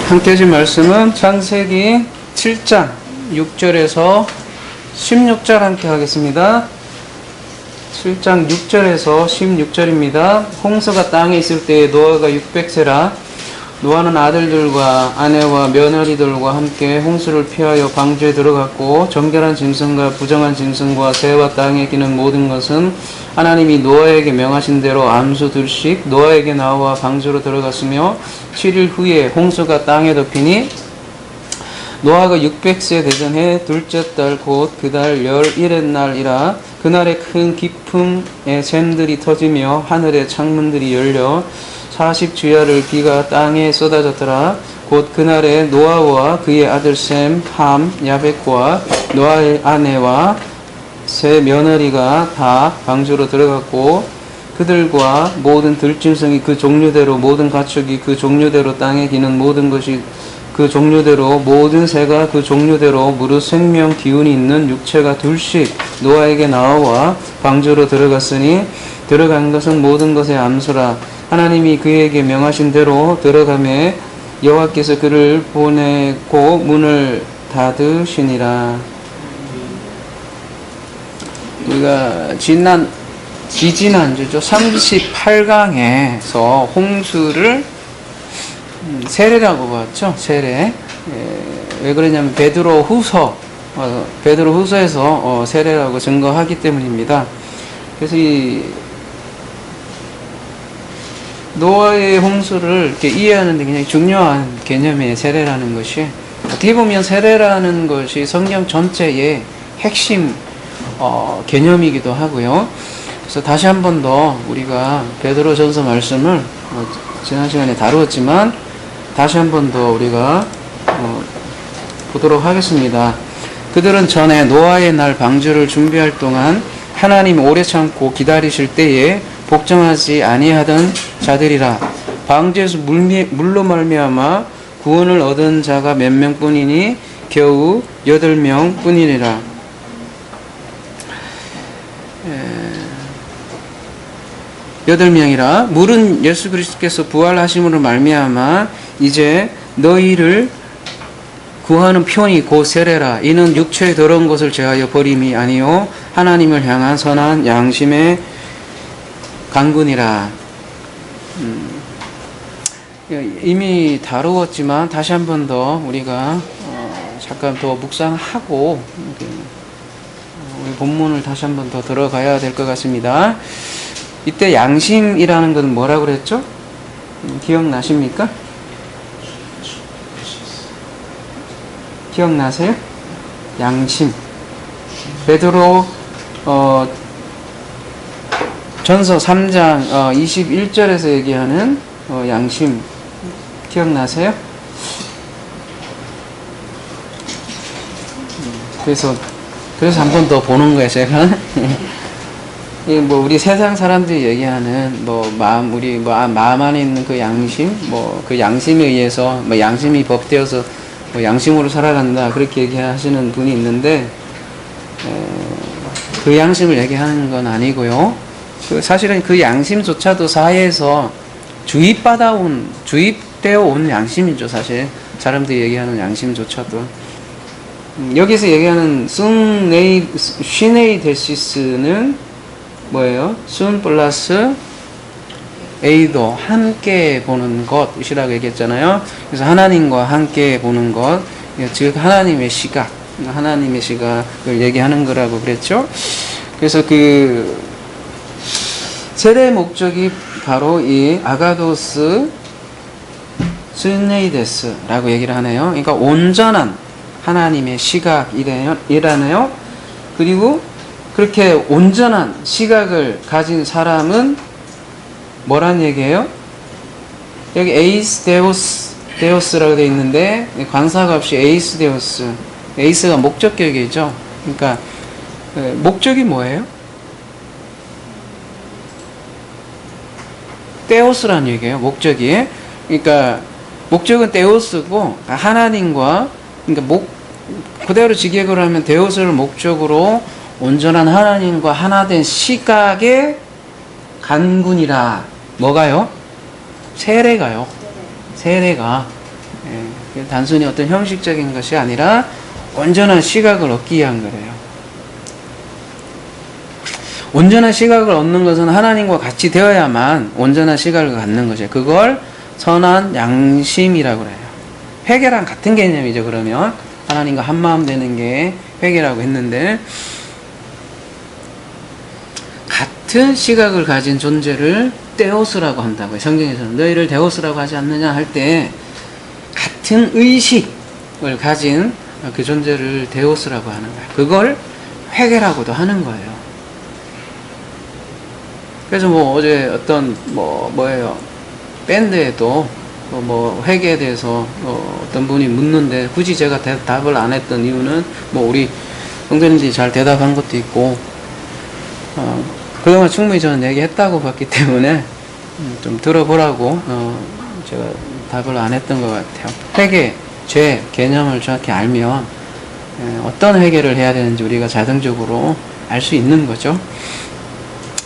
함께 해준 말씀은 창세기 7장 6절에서 16절 함께 하겠습니다. 7장 6절에서 16절입니다. 홍수가 땅에 있을 때에 노아가 600세라 노아는 아들들과 아내와 며느리들과 함께 홍수를 피하여 방주에 들어갔고 정결한 짐승과 부정한 짐승과 새와 땅에 기는 모든 것은 하나님이 노아에게 명하신 대로 암수 둘씩 노아에게 나와 방주로 들어갔으며 7일 후에 홍수가 땅에 덮이니 노아가 600세 되던 해 둘째 달 곧 그 달 11의 날이라 그날에 큰 기품의 샘들이 터지며 하늘의 창문들이 열려 40주야를 비가 땅에 쏟아졌더라. 곧 그날에 노아와 그의 아들 셈, 함, 야벳과 노아의 아내와 세 며느리가 다 방주로 들어갔고 그들과 모든 들짐승이 그 종류대로 모든 가축이 그 종류대로 땅에 기는 모든 것이 그 종류대로 모든 새가 그 종류대로 무릇 생명 기운이 있는 육체가 둘씩 노아에게 나와 방주로 들어갔으니 들어간 것은 모든 것의 암수라. 하나님이 그에게 명하신 대로 들어가매 여호와께서 그를 보내고 문을 닫으시니라. 우리가 지지난주죠. 38강에서 홍수를 세례라고 봤죠. 세례. 왜 그러냐면 베드로 후서에서 세례라고 증거하기 때문입니다. 그래서 이 노아의 홍수를 이렇게 이해하는 데 굉장히 중요한 개념이에요. 세례라는 것이. 어떻게 보면 세례라는 것이 성경 전체의 핵심 개념이기도 하고요. 그래서 다시 한 번 더 우리가 베드로전서 말씀을 지난 시간에 다루었지만 다시 한 번 더 우리가 보도록 하겠습니다. 그들은 전에 노아의 날 방주를 준비할 동안 하나님 오래 참고 기다리실 때에 복종하지 아니하던 자들이라. 방주에서 물로 말미암아 구원을 얻은 자가 몇 명뿐이니 겨우 8명뿐이니라. 여덟 명이라. 물은 예수 그리스도께서 부활하심으로 말미암아 이제 너희를 구하는 표니 곧 세례라. 이는 육체의 더러운 것을 제하여 버림이 아니요 하나님을 향한 선한 양심의 강군이라. 이미 다루었지만 다시 한 번 더 우리가 잠깐 더 묵상하고 우리 본문을 다시 한 번 더 들어가야 될 것 같습니다. 이때 양심이라는 건 뭐라고 그랬죠? 기억나십니까? 기억나세요? 양심. 베드로 전서 3장 21절에서 얘기하는 양심 기억나세요? 그래서 한 번 더 보는 거예요, 제가. 뭐 우리 세상 사람들이 얘기하는 마음 안에 있는 그 양심, 그 양심에 의해서 양심이 법되어서 양심으로 살아간다 그렇게 얘기하시는 분이 있는데 그 양심을 얘기하는 건 아니고요. 사실은 그 양심조차도 사회에서 주입되어 온 양심이죠. 사실 사람들이 얘기하는 양심조차도 여기서 얘기하는 시네이데시스는 뭐예요? 순 플러스 에이도 함께 보는 것이라고 얘기했잖아요. 그래서 하나님과 함께 보는 것, 즉 하나님의 시각을 얘기하는 거라고 그랬죠. 그래서 그 세례의 목적이 바로 이 아가도스 스네이데스라고 얘기를 하네요. 그러니까 온전한 하나님의 시각이라네요. 그리고 그렇게 온전한 시각을 가진 사람은 뭐란 얘기예요? 여기 에이스 데오스라고 되어 있는데 관사가 없이 에이스 데오스. 에이스가 목적격이죠. 그러니까 목적이 뭐예요? 데오스라는 얘기예요. 목적이. 그러니까 목적은 데오스고 하나님과 그러니까 그대로 직역을 하면 데오스를 목적으로 온전한 하나님과 하나된 시각의 간군이라. 뭐가요? 세례가요. 세례가 단순히 어떤 형식적인 것이 아니라 온전한 시각을 얻기 위한 거래요. 온전한 시각을 얻는 것은 하나님과 같이 되어야만 온전한 시각을 갖는 것이에요. 그걸 선한 양심이라고 해요. 회개랑 같은 개념이죠. 그러면 하나님과 한마음 되는 게 회개라고 했는데, 같은 시각을 가진 존재를 데오스라고 한다고요. 성경에서는 너희를 데오스라고 하지 않느냐 할 때 같은 의식을 가진 그 존재를 데오스라고 하는 거예요. 그걸 회개라고도 하는 거예요. 그래서 뭐 어제 어떤 뭐예요, 밴드에도 회개에 대해서 어떤 분이 묻는데 굳이 제가 답을 안 했던 이유는 우리 형제님들이 잘 대답한 것도 있고 그동안 충분히 저는 얘기했다고 봤기 때문에 좀 들어보라고 제가 답을 안 했던 것 같아요. 회개, 죄 개념을 정확히 알면 어떤 회개를 해야 되는지 우리가 자동적으로 알 수 있는 거죠.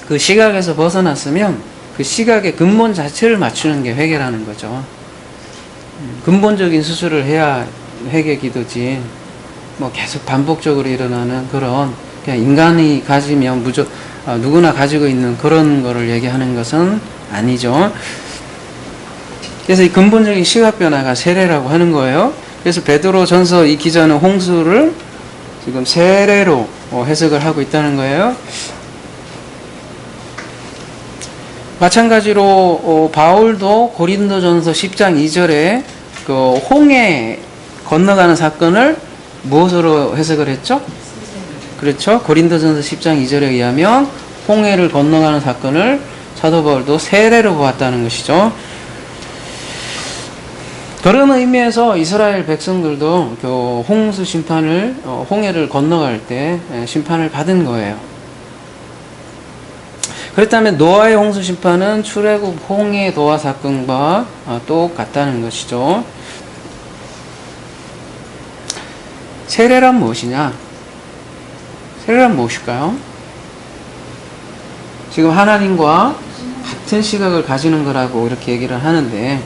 그 시각에서 벗어났으면 그 시각의 근본 자체를 맞추는 게 회개라는 거죠. 근본적인 수술을 해야 회개 기도지, 계속 반복적으로 일어나는 그런, 그냥 인간이 가지면 누구나 가지고 있는 그런 거를 얘기하는 것은 아니죠. 그래서 이 근본적인 시각 변화가 세례라고 하는 거예요. 그래서 베드로 전서 이 기자는 홍수를 지금 세례로 해석을 하고 있다는 거예요. 마찬가지로 바울도 고린도전서 10장 2절에 그 홍해 건너가는 사건을 무엇으로 해석을 했죠? 그렇죠. 고린도전서 10장 2절에 의하면 홍해를 건너가는 사건을 사도 바울도 세례로 보았다는 것이죠. 그런 의미에서 이스라엘 백성들도 그 홍수 심판을, 홍해를 건너갈 때 심판을 받은 거예요. 그렇다면 노아의 홍수 심판은 출애굽 홍해 도화 사건과 똑같다는 것이죠. 세례란 무엇이냐? 세례란 무엇일까요? 지금 하나님과 같은 시각을 가지는 거라고 이렇게 얘기를 하는데,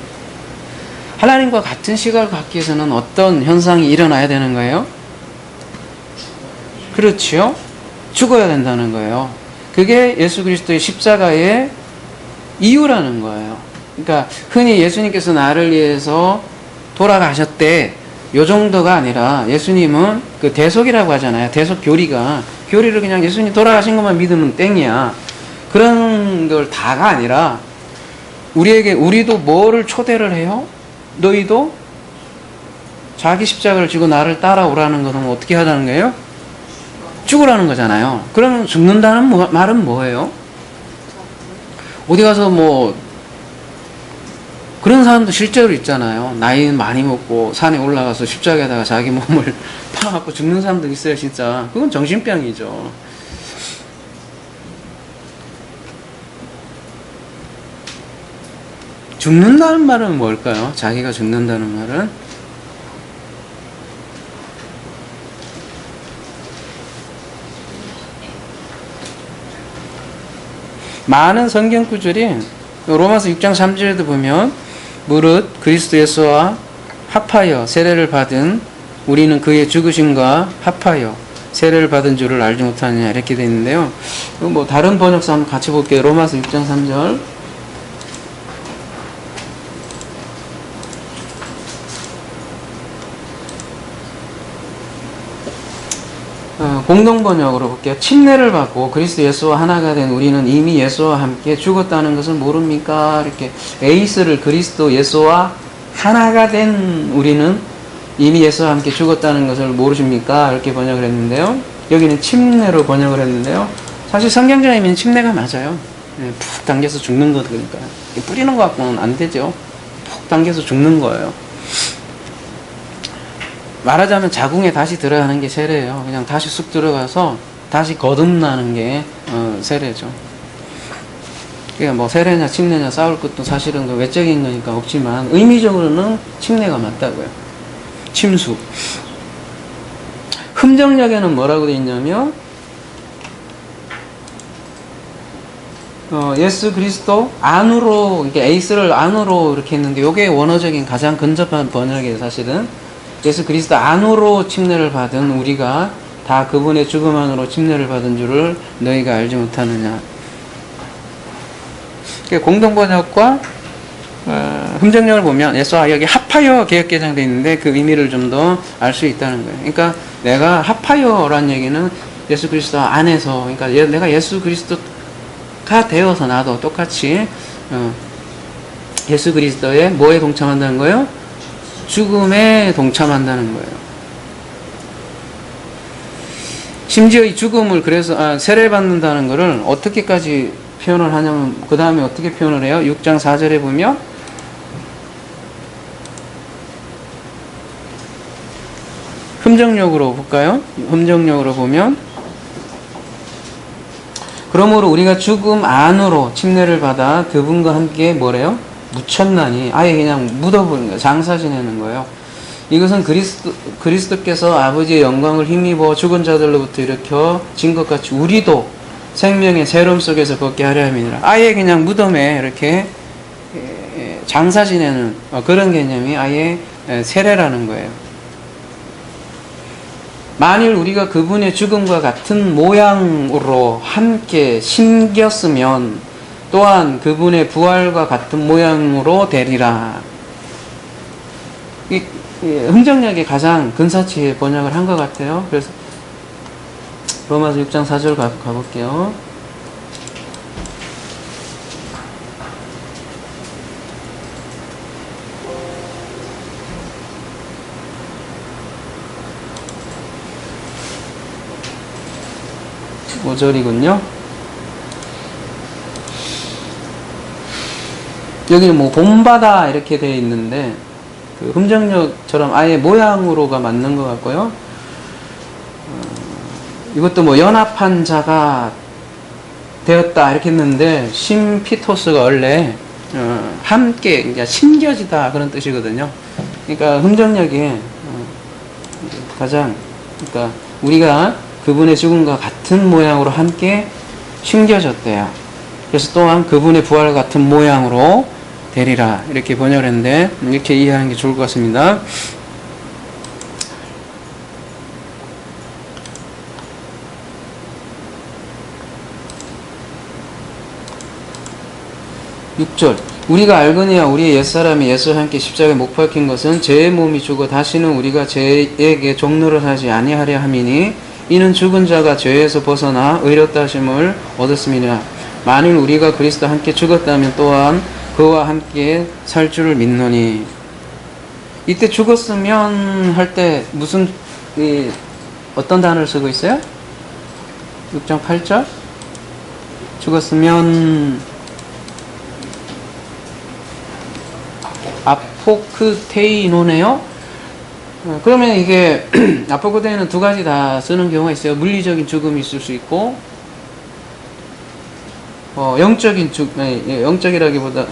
하나님과 같은 시각을 갖기 위해서는 어떤 현상이 일어나야 되는 거예요? 그렇죠. 죽어야 된다는 거예요. 그게 예수 그리스도의 십자가의 이유라는 거예요. 그러니까 흔히 예수님께서 나를 위해서 돌아가셨대, 요 정도가 아니라 예수님은 그 대속이라고 하잖아요. 대속 교리를 그냥 예수님 돌아가신 것만 믿으면 땡이야. 그런 걸 다가 아니라 우리도 뭐를 초대를 해요? 너희도 자기 십자가를 지고 나를 따라오라는 것은 어떻게 하라는 거예요? 죽으라는 거잖아요. 그러면 죽는다는 말은 뭐예요? 어디 가서 그런 사람도 실제로 있잖아요. 나이 많이 먹고 산에 올라가서 십자가에다가 자기 몸을 파갖고 죽는 사람도 있어요, 진짜. 그건 정신병이죠. 죽는다는 말은 뭘까요? 자기가 죽는다는 말은? 많은 성경 구절이 로마서 6장 3절에도 보면 무릇 그리스도 예수와 합하여 세례를 받은 우리는 그의 죽으심과 합하여 세례를 받은 줄을 알지 못하느냐 이렇게 되어 있는데요. 다른 번역서 한번 같이 볼게요. 로마서 6장 3절. 공동번역으로 볼게요. 침례를 받고 그리스도 예수와 하나가 된 우리는 이미 예수와 함께 죽었다는 것을 모릅니까? 이렇게 에이스를 그리스도 예수와 하나가 된 우리는 이미 예수와 함께 죽었다는 것을 모르십니까? 이렇게 번역을 했는데요. 여기는 침례로 번역을 했는데요. 사실 성경적인 의미는 침례가 맞아요. 푹 당겨서 죽는 것, 그러니까 뿌리는 것 갖고는 안 되죠. 푹 당겨서 죽는 거예요. 말하자면 자궁에 다시 들어가는 게 세례예요. 그냥 다시 쑥 들어가서 다시 거듭나는 게 세례죠. 그러니까 세례냐 침례냐 싸울 것도 사실은 그 외적인 거니까 없지만 의미적으로는 침례가 맞다고요. 침수. 흠정역에는 뭐라고 되어 있냐면 예수 그리스도 안으로, 이렇게 에이스를 안으로 이렇게 했는데, 요게 원어적인 가장 근접한 번역이에요, 사실은. 예수 그리스도 안으로 침례를 받은 우리가 다 그분의 죽음 안으로 침례를 받은 줄을 너희가 알지 못하느냐. 공동번역과 흠정령을 보면 여기 합하여 개역개정되어 있는데 그 의미를 좀 더 알 수 있다는 거예요. 그러니까 내가 합하여라는 얘기는 예수 그리스도 안에서, 그러니까 내가 예수 그리스도가 되어서 나도 똑같이 예수 그리스도의 뭐에 동참한다는 거예요? 죽음에 동참한다는 거예요. 심지어 이 죽음을 그래서 세례받는다는 것을 어떻게까지 표현을 하냐면, 그 다음에 어떻게 표현을 해요? 6장 4절에 보면 흠정력으로 볼까요? 흠정력으로 보면, 그러므로 우리가 죽음 안으로 침례를 받아 그분과 함께 뭐래요? 묻혔나니, 아예 그냥 묻어버린 거예요. 장사 지내는 거예요. 이것은 그리스도께서 아버지의 영광을 힘입어 죽은 자들로부터 일으켜진 것 같이 우리도 생명의 새로움 속에서 걷게 하려 함이니라. 아예 그냥 무덤에 이렇게 장사 지내는 그런 개념이 아예 세례라는 거예요. 만일 우리가 그분의 죽음과 같은 모양으로 함께 심겼으면 또한 그분의 부활과 같은 모양으로 되리라. 이 흠정력이 가장 근사치 번역을 한 것 같아요. 그래서 로마서 6장 4절 가볼게요. (5절이군요) 여기는 뭐 본바다 이렇게 되어 있는데 그 흠정력처럼 아예 모양으로가 맞는 것 같고요. 이것도 뭐 연합한 자가 되었다 이렇게 했는데 심피토스가 원래 함께 그러니까 심겨지다 그런 뜻이거든요. 그러니까 흠정력이 가장, 그러니까 우리가 그분의 죽음과 같은 모양으로 함께 심겨졌대요. 그래서 또한 그분의 부활 같은 모양으로 되리라 이렇게 번역을 했는데, 이렇게 이해하는 게 좋을 것 같습니다. (6절) 우리가 알거니와 우리의 옛사람이 예수와 함께 십자가에 못 박힌 것은 죄의 몸이 죽어 다시는 우리가 죄에게 종노를 하지 아니하려 함이니, 이는 죽은 자가 죄에서 벗어나 의롭다 하심을 얻었음이니라. 만일 우리가 그리스도와 함께 죽었다면 또한 그와 함께 살 줄을 믿노니. 이때 죽었으면 할 때 무슨 어떤 단어를 쓰고 있어요? 6장 8절 죽었으면 아포크테이노네요. 그러면 이게 아포크테이는 두 가지 다 쓰는 경우가 있어요. 물리적인 죽음이 있을 수 있고, 영적인 영적이라기보다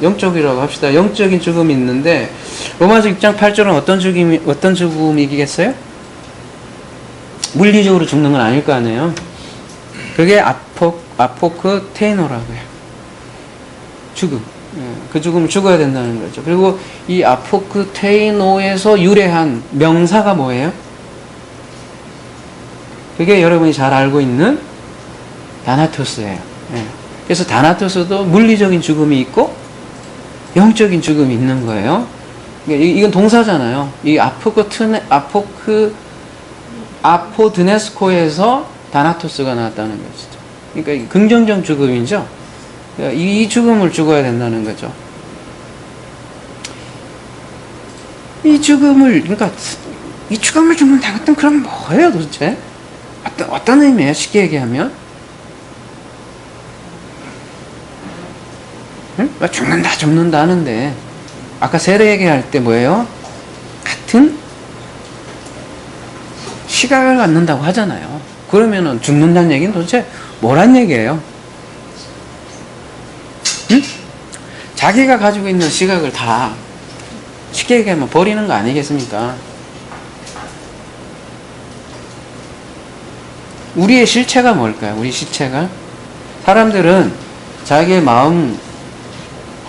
영적이라고 합시다. 영적인 죽음이 있는데, 로마서 6장 8절은 어떤 죽음이겠어요? 물리적으로 죽는 건 아닐 거 아니에요. 그게 아포크테이노라고요. 죽음. 그 죽음을 죽어야 된다는 거죠. 그리고 이 아포크테이노에서 유래한 명사가 뭐예요? 그게 여러분이 잘 알고 있는 다나토스예요. 그래서 다나토스도 물리적인 죽음이 있고 영적인 죽음이 있는 거예요. 이건 동사잖아요. 이 아포드네스코에서 다나토스가 나왔다는 것이죠. 그러니까 긍정적 죽음이죠. 이 죽음을 죽어야 된다는 거죠. 이 죽음을 죽는다. 그럼 뭐예요 도대체? 어떤 의미예요? 쉽게 얘기하면? 응? 죽는다 하는데, 아까 세례 얘기할 때 뭐예요? 같은 시각을 갖는다고 하잖아요. 그러면은 죽는다는 얘기는 도대체 뭐란 얘기예요? 응? 자기가 가지고 있는 시각을 다 쉽게 얘기하면 버리는 거 아니겠습니까? 우리의 실체가 뭘까요? 우리 실체가 사람들은 자기의 마음,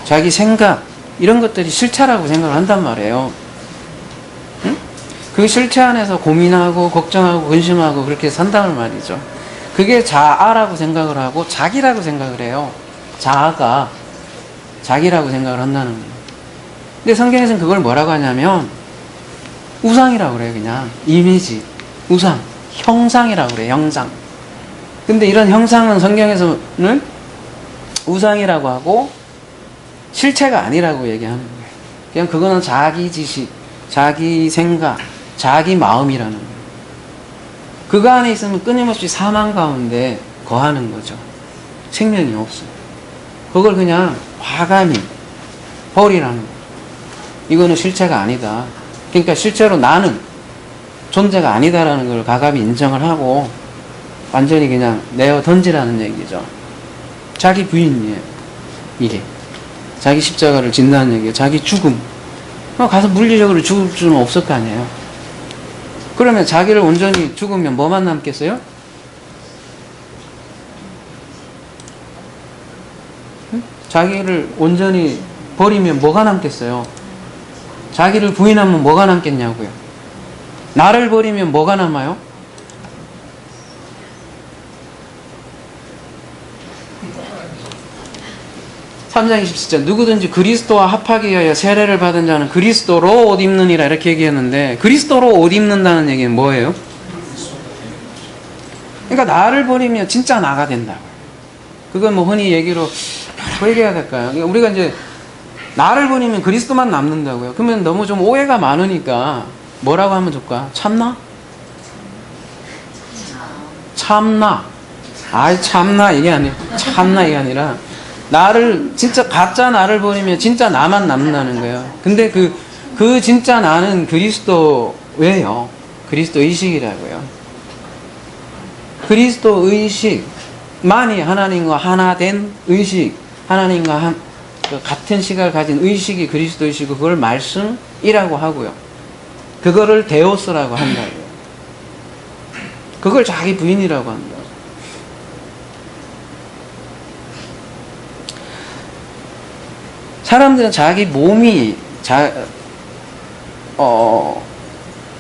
자기 생각 이런 것들이 실체라고 생각을 한단 말이에요. 응? 그 실체 안에서 고민하고 걱정하고 근심하고 그렇게 산다는 말이죠. 그게 자아라고 생각을 하고 자기라고 생각을 해요. 자아가 자기라고 생각을 한다는 거예요. 근데 성경에서는 그걸 뭐라고 하냐면 우상이라고 그래요. 그냥 이미지, 우상, 형상이라고 그래요. 형상. 근데 이런 형상은 성경에서는 우상이라고 하고 실체가 아니라고 얘기하는 거예요. 그냥 그거는 자기 지식, 자기 생각, 자기 마음이라는 거예요. 그거 안에 있으면 끊임없이 사망 가운데 거하는 거죠. 생명이 없어요. 그걸 그냥 과감히 버리라는 거예요. 이거는 실체가 아니다. 그러니까 실제로 나는 존재가 아니다라는 걸 과감히 인정을 하고 완전히 그냥 내어 던지라는 얘기죠. 자기 부인이에요. 이게. 자기 십자가를 진다는 얘기예요. 자기 죽음. 가서 물리적으로 죽을 수는 없을 거 아니에요. 그러면 자기를 온전히 죽으면 뭐만 남겠어요? 응? 자기를 온전히 버리면 뭐가 남겠어요? 자기를 부인하면 뭐가 남겠냐고요. 나를 버리면 뭐가 남아요? (3장 27절) 누구든지 그리스도와 합하기 위하여 세례를 받은 자는 그리스도로 옷 입느니라 이렇게 얘기했는데 그리스도로 옷 입는다는 얘기는 뭐예요? 그러니까 나를 버리면 진짜 나가 된다고요. 그건 뭐 흔히 얘기로 뭐라고 얘기해야 될까요? 그러니까 우리가 이제 나를 버리면 그리스도만 남는다고요. 그러면 너무 좀 오해가 많으니까 뭐라고 하면 좋을까? 참나? 참나. 아이 참나 이게 아니에요. 참나 이게 아니라 나를 진짜 가짜 나를 버리면 진짜 나만 남는다는 거예요. 근데 그 진짜 나는 그리스도예요. 그리스도 의식이라고요. 그리스도 의식만이 하나님과 하나 된 의식, 하나님과 같은 시각을 가진 의식이 그리스도 의식이고 그걸 말씀이라고 하고요. 그거를 데오스라고 한다고요. 그걸 자기 부인이라고 한다. 사람들은 자기 몸이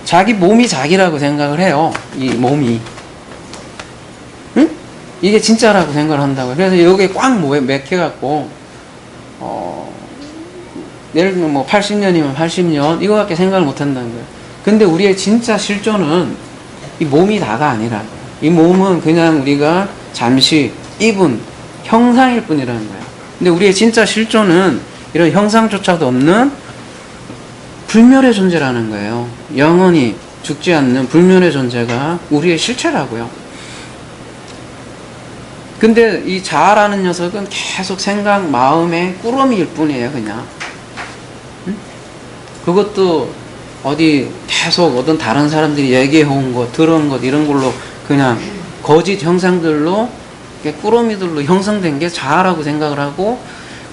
자기 몸이 자기라고 생각을 해요. 이 몸이. 응? 이게 진짜라고 생각을 한다고요. 그래서 여기에 꽉 맥혀갖고 예를 들면 뭐 80년이면 80년 이거밖에 생각을 못 한다는 거예요. 근데 우리의 진짜 실존은 이 몸이 다가 아니라고요. 이 몸은 그냥 우리가 잠시 입은 형상일 뿐이라는 거예요. 근데 우리의 진짜 실존은 이런 형상조차도 없는 불멸의 존재라는 거예요. 영원히 죽지 않는 불멸의 존재가 우리의 실체라고요. 근데 이 자아라는 녀석은 계속 생각, 마음의 꾸러미일 뿐이에요, 그냥. 응? 그것도 어디 계속 어떤 다른 사람들이 얘기해온 것, 들은 것, 이런 걸로 그냥 거짓 형상들로, 꾸러미들로 형성된 게 자아라고 생각을 하고,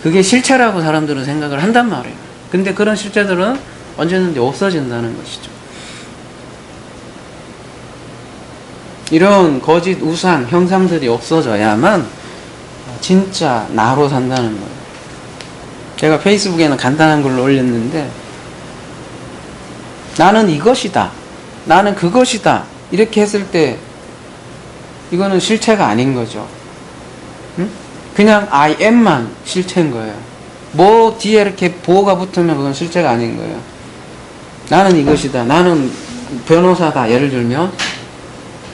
그게 실체라고 사람들은 생각을 한단 말이에요. 근데 그런 실체들은 언제든지 없어진다는 것이죠. 이런 거짓 우상 형상들이 없어져야만 진짜 나로 산다는 거예요. 제가 페이스북에는 간단한 글을 올렸는데 나는 이것이다, 나는 그것이다 이렇게 했을 때 이거는 실체가 아닌 거죠. 응? 그냥 I am만 실체인 거예요. 뭐 뒤에 이렇게 보호가 붙으면 그건 실체가 아닌 거예요. 나는 이것이다, 나는 변호사다 예를 들면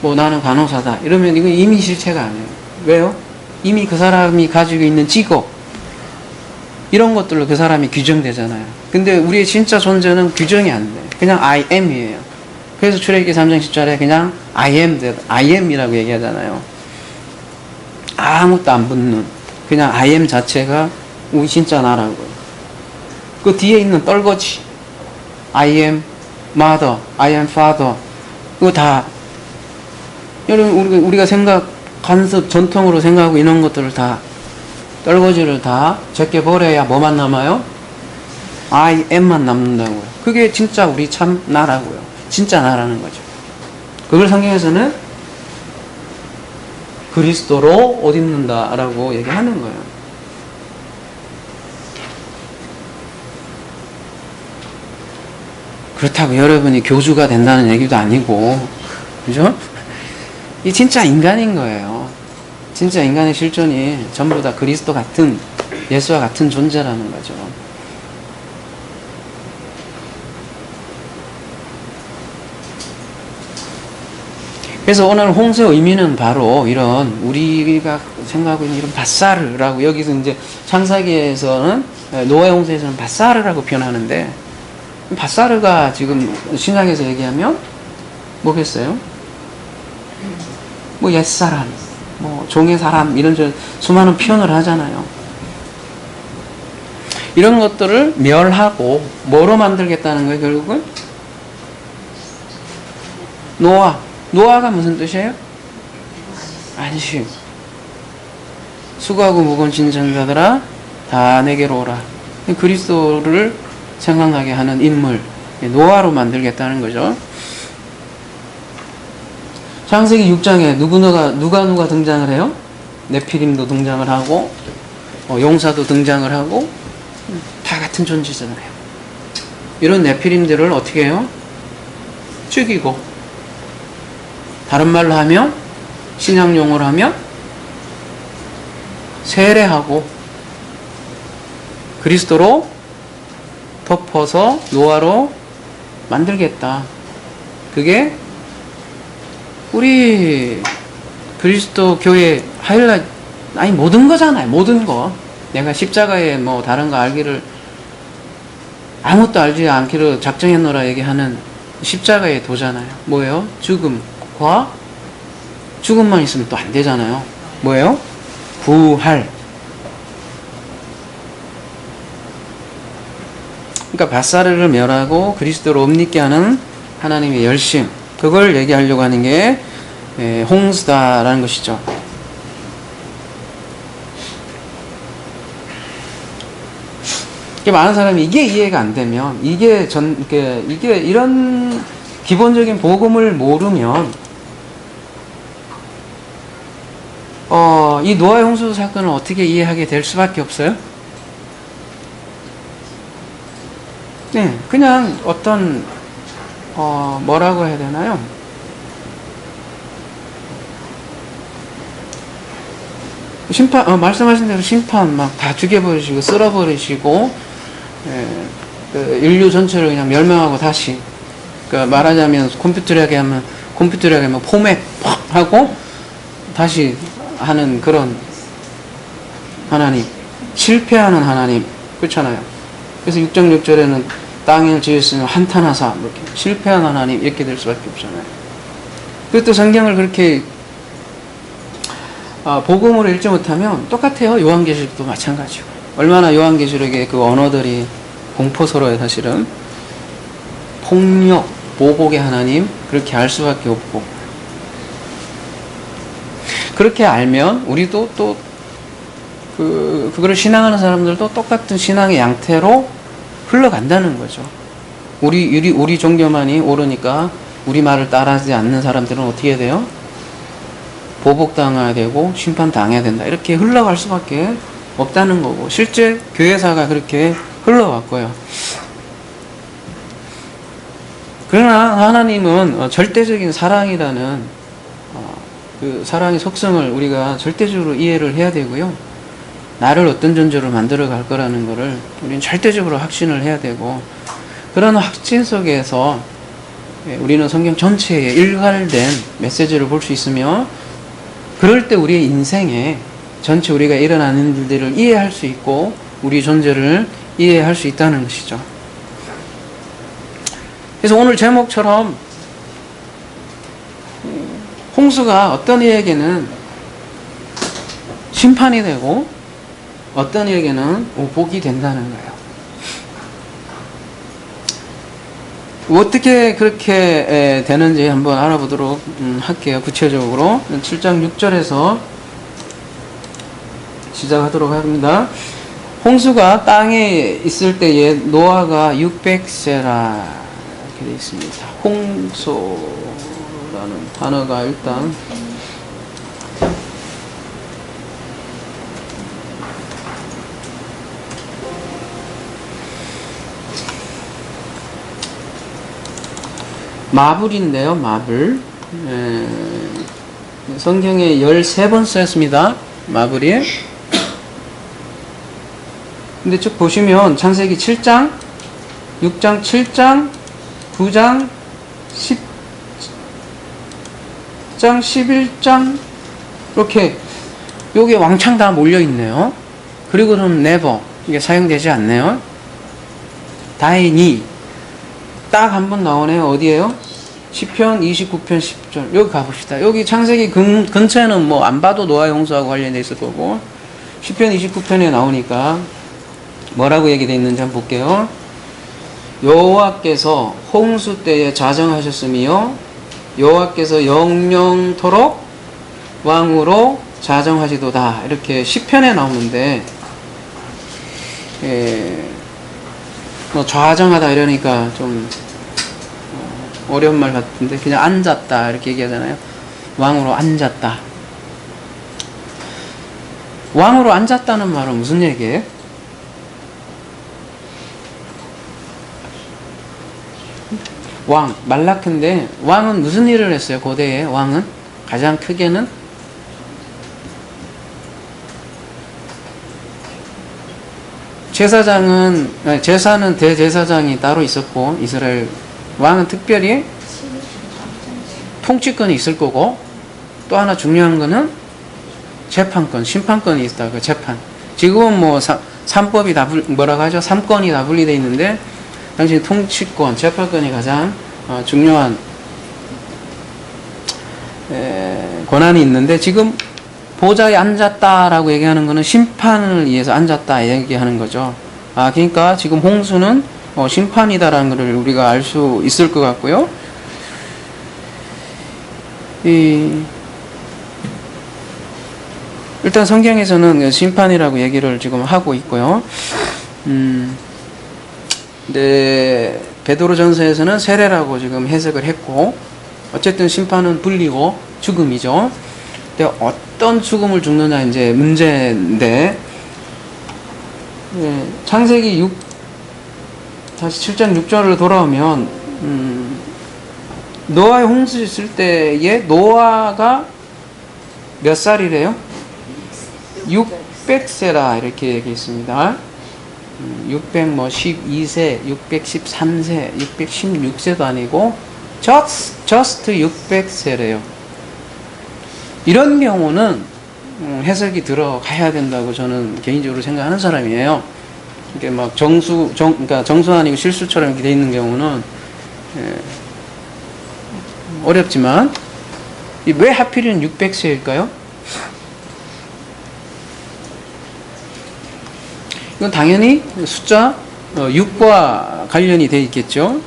뭐 나는 간호사다 이러면 이건 이미 실체가 아니에요. 왜요? 이미 그 사람이 가지고 있는 직업 이런 것들로 그 사람이 규정되잖아요. 근데 우리의 진짜 존재는 규정이 안 돼요. 그냥 I am이에요. 그래서 출애굽기 3장 10절에 그냥 I am이라고 얘기하잖아요. 아무것도 안 붙는 그냥 I am 자체가 우리 진짜 나라고요. 그 뒤에 있는 떨거지 I am mother, I am father 그거 다 여러분 우리가 간섭 전통으로 생각하고 이런 것들을 다 떨거지를 다 제껴버려야 뭐만 남아요? I am만 남는다고요. 그게 진짜 우리 참 나라고요. 진짜 나라는 거죠. 그걸 성경에서는 그리스도로 옷 입는다라고 얘기하는 거예요. 그렇다고 여러분이 교주가 된다는 얘기도 아니고, 그죠? 이 진짜 인간인 거예요. 진짜 인간의 실존이 전부 다 그리스도 같은, 예수와 같은 존재라는 거죠. 그래서 오늘 홍수의 의미는 바로 이런 우리가 생각하고 있는 이런 바사르라고, 여기서 이제 창세기에서는, 노아의 홍수에서는 바사르라고 표현하는데, 바사르가 지금 신약에서 얘기하면 뭐겠어요? 뭐 옛사람, 뭐 종의 사람, 이런 수많은 표현을 하잖아요. 이런 것들을 멸하고 뭐로 만들겠다는 거예요, 결국은? 노아가 무슨 뜻이에요? 안식. 수고하고 무거운 짐진 자들아 다 내게로 오라. 그리스도를 생각나게 하는 인물, 노아로 만들겠다는 거죠. 창세기 6장에 누가 등장을 해요? 네피림도 등장을 하고, 용사도 등장을 하고, 다 같은 존재잖아요. 이런 네피림들을 어떻게 해요? 죽이고, 다른 말로 하면, 신약 용어로 하면, 세례하고, 그리스도로 덮어서 노아로 만들겠다. 그게 우리 그리스도 교회 하이라이트, 아니 모든 거잖아요. 모든 거. 내가 십자가에 뭐 다른 거 알기를, 아무것도 알지 않기를 작정했노라 얘기하는 십자가의 도잖아요. 뭐예요? 죽음만 있으면 또 안 되잖아요. 뭐예요? 부활. 그러니까 바사르를 멸하고 그리스도로 옷 입게 하는 하나님의 열심, 그걸 얘기하려고 하는 게 홍수다라는 것이죠. 많은 사람이 이게 이해가 안 되면, 이게 이런 기본적인 복음을 모르면, 이 노아의 홍수 사건을 어떻게 이해하게 될 수밖에 없어요? 네, 그냥 어떤, 뭐라고 해야 되나요? 말씀하신 대로 심판 막 다 죽여버리시고, 쓸어버리시고, 인류 전체를 그냥 멸망하고 다시, 말하자면 컴퓨터력에 하면 포맷 팍 하고, 다시 하는 그런 하나님. 실패하는 하나님. 그렇잖아요. 그래서 6장 6절에는 땅을 지었으면 한탄하사, 이렇게 실패한 하나님, 이렇게 될 수밖에 없잖아요. 그것도 성경을 그렇게 복음으로 읽지 못하면 똑같아요. 요한계시록도 마찬가지고. 얼마나 요한계시록의 그 언어들이 공포스러워요. 사실은 폭력, 보복의 하나님, 그렇게 알 수밖에 없고, 그렇게 알면 우리도 또 그거를 신앙하는 사람들도 똑같은 신앙의 양태로 흘러간다는 거죠. 우리 종교만이 옳으니까 우리 말을 따라하지 않는 사람들은 어떻게 해야 돼요? 보복당해야 되고 심판당해야 된다. 이렇게 흘러갈 수밖에 없다는 거고, 실제 교회사가 그렇게 흘러왔고요. 그러나 하나님은 절대적인 사랑이라는 그 사랑의 속성을 우리가 절대적으로 이해를 해야 되고요. 나를 어떤 존재로 만들어 갈 거라는 거를 우리는 절대적으로 확신을 해야 되고, 그런 확신 속에서 우리는 성경 전체에 일관된 메시지를 볼 수 있으며, 그럴 때 우리의 인생에 전체 우리가 일어나는 일들을 이해할 수 있고 우리 존재를 이해할 수 있다는 것이죠. 그래서 오늘 제목처럼 홍수가 어떤 이에게는 심판이 되고 어떤 이에게는 복이 된다는 거예요. 어떻게 그렇게 되는지 한번 알아보도록 할게요. 구체적으로 7장 6절에서 시작하도록 합니다. 홍수가 땅에 있을 때에 노아가 600세라 이렇게 되어 있습니다. 홍수라는 단어가 일단 마블인데요, 마블. 성경에 13번 쓰였습니다. 마블이. 근데 쭉 보시면 창세기 7장, 6장, 7장, 9장, 10장, 11장 이렇게 여기에 왕창 다 몰려있네요. 그리고는 never 이게 사용되지 않네요. 다행히 딱 한 번 나오네요. 어디에요? 시편 29편 10절. 여기 가봅시다. 여기 창세기 근처에는 뭐 안 봐도 노아의 홍수하고 관련돼 있을 거고, 시편 29편에 나오니까 뭐라고 얘기되어 있는지 한번 볼게요. 여호와께서 홍수 때에 자정하셨으며 여호와께서 영영토록 왕으로 자정하시도다. 이렇게 시편에 나오는데, 뭐 좌정하다 이러니까 좀 어려운 말 같은데 그냥 앉았다 이렇게 얘기하잖아요. 왕으로 앉았다. 왕으로 앉았다는 말은 무슨 얘기예요? 왕, 말라크인데 왕은 무슨 일을 했어요? 고대에 왕은 가장 크게는 제사는 대제사장이 따로 있었고, 이스라엘 왕은 특별히 통치권이 있을 거고, 또 하나 중요한 거는 재판권, 심판권이 있다. 그 재판. 지금은 뭐 삼법이 다 뭐라고 하죠? 삼권이 다 분리되어 있는데, 당시 통치권, 재판권이 가장 중요한 권한이 있는데, 지금 보좌에 앉았다라고 얘기하는 거는 심판을 위해서 앉았다 얘기하는 거죠. 그러니까 지금 홍수는 심판이다라는 것을 우리가 알 수 있을 것 같고요. 일단 성경에서는 심판이라고 얘기를 지금 하고 있고요. 네, 베드로전서에서는 세례라고 지금 해석을 했고, 어쨌든 심판은 분리고 죽음이죠. 근데 어떤 죽음을 죽느냐 이제 문제인데, 창세기 다시 7장 6절을 돌아오면, 노아의 홍수 있을 때에 노아가 몇 살이래요? 600세라 이렇게 얘기했습니다. 612세, 613세, 616세도 아니고 just 600세래요. 이런 경우는 해석이 들어가야 된다고 저는 개인적으로 생각하는 사람이에요. 이게 막 그러니까 정수 아니고 실수처럼 이렇게 돼 있는 경우는 어렵지만, 왜 하필이면 600세일까요? 이건 당연히 숫자 6과 관련이 돼 있겠죠.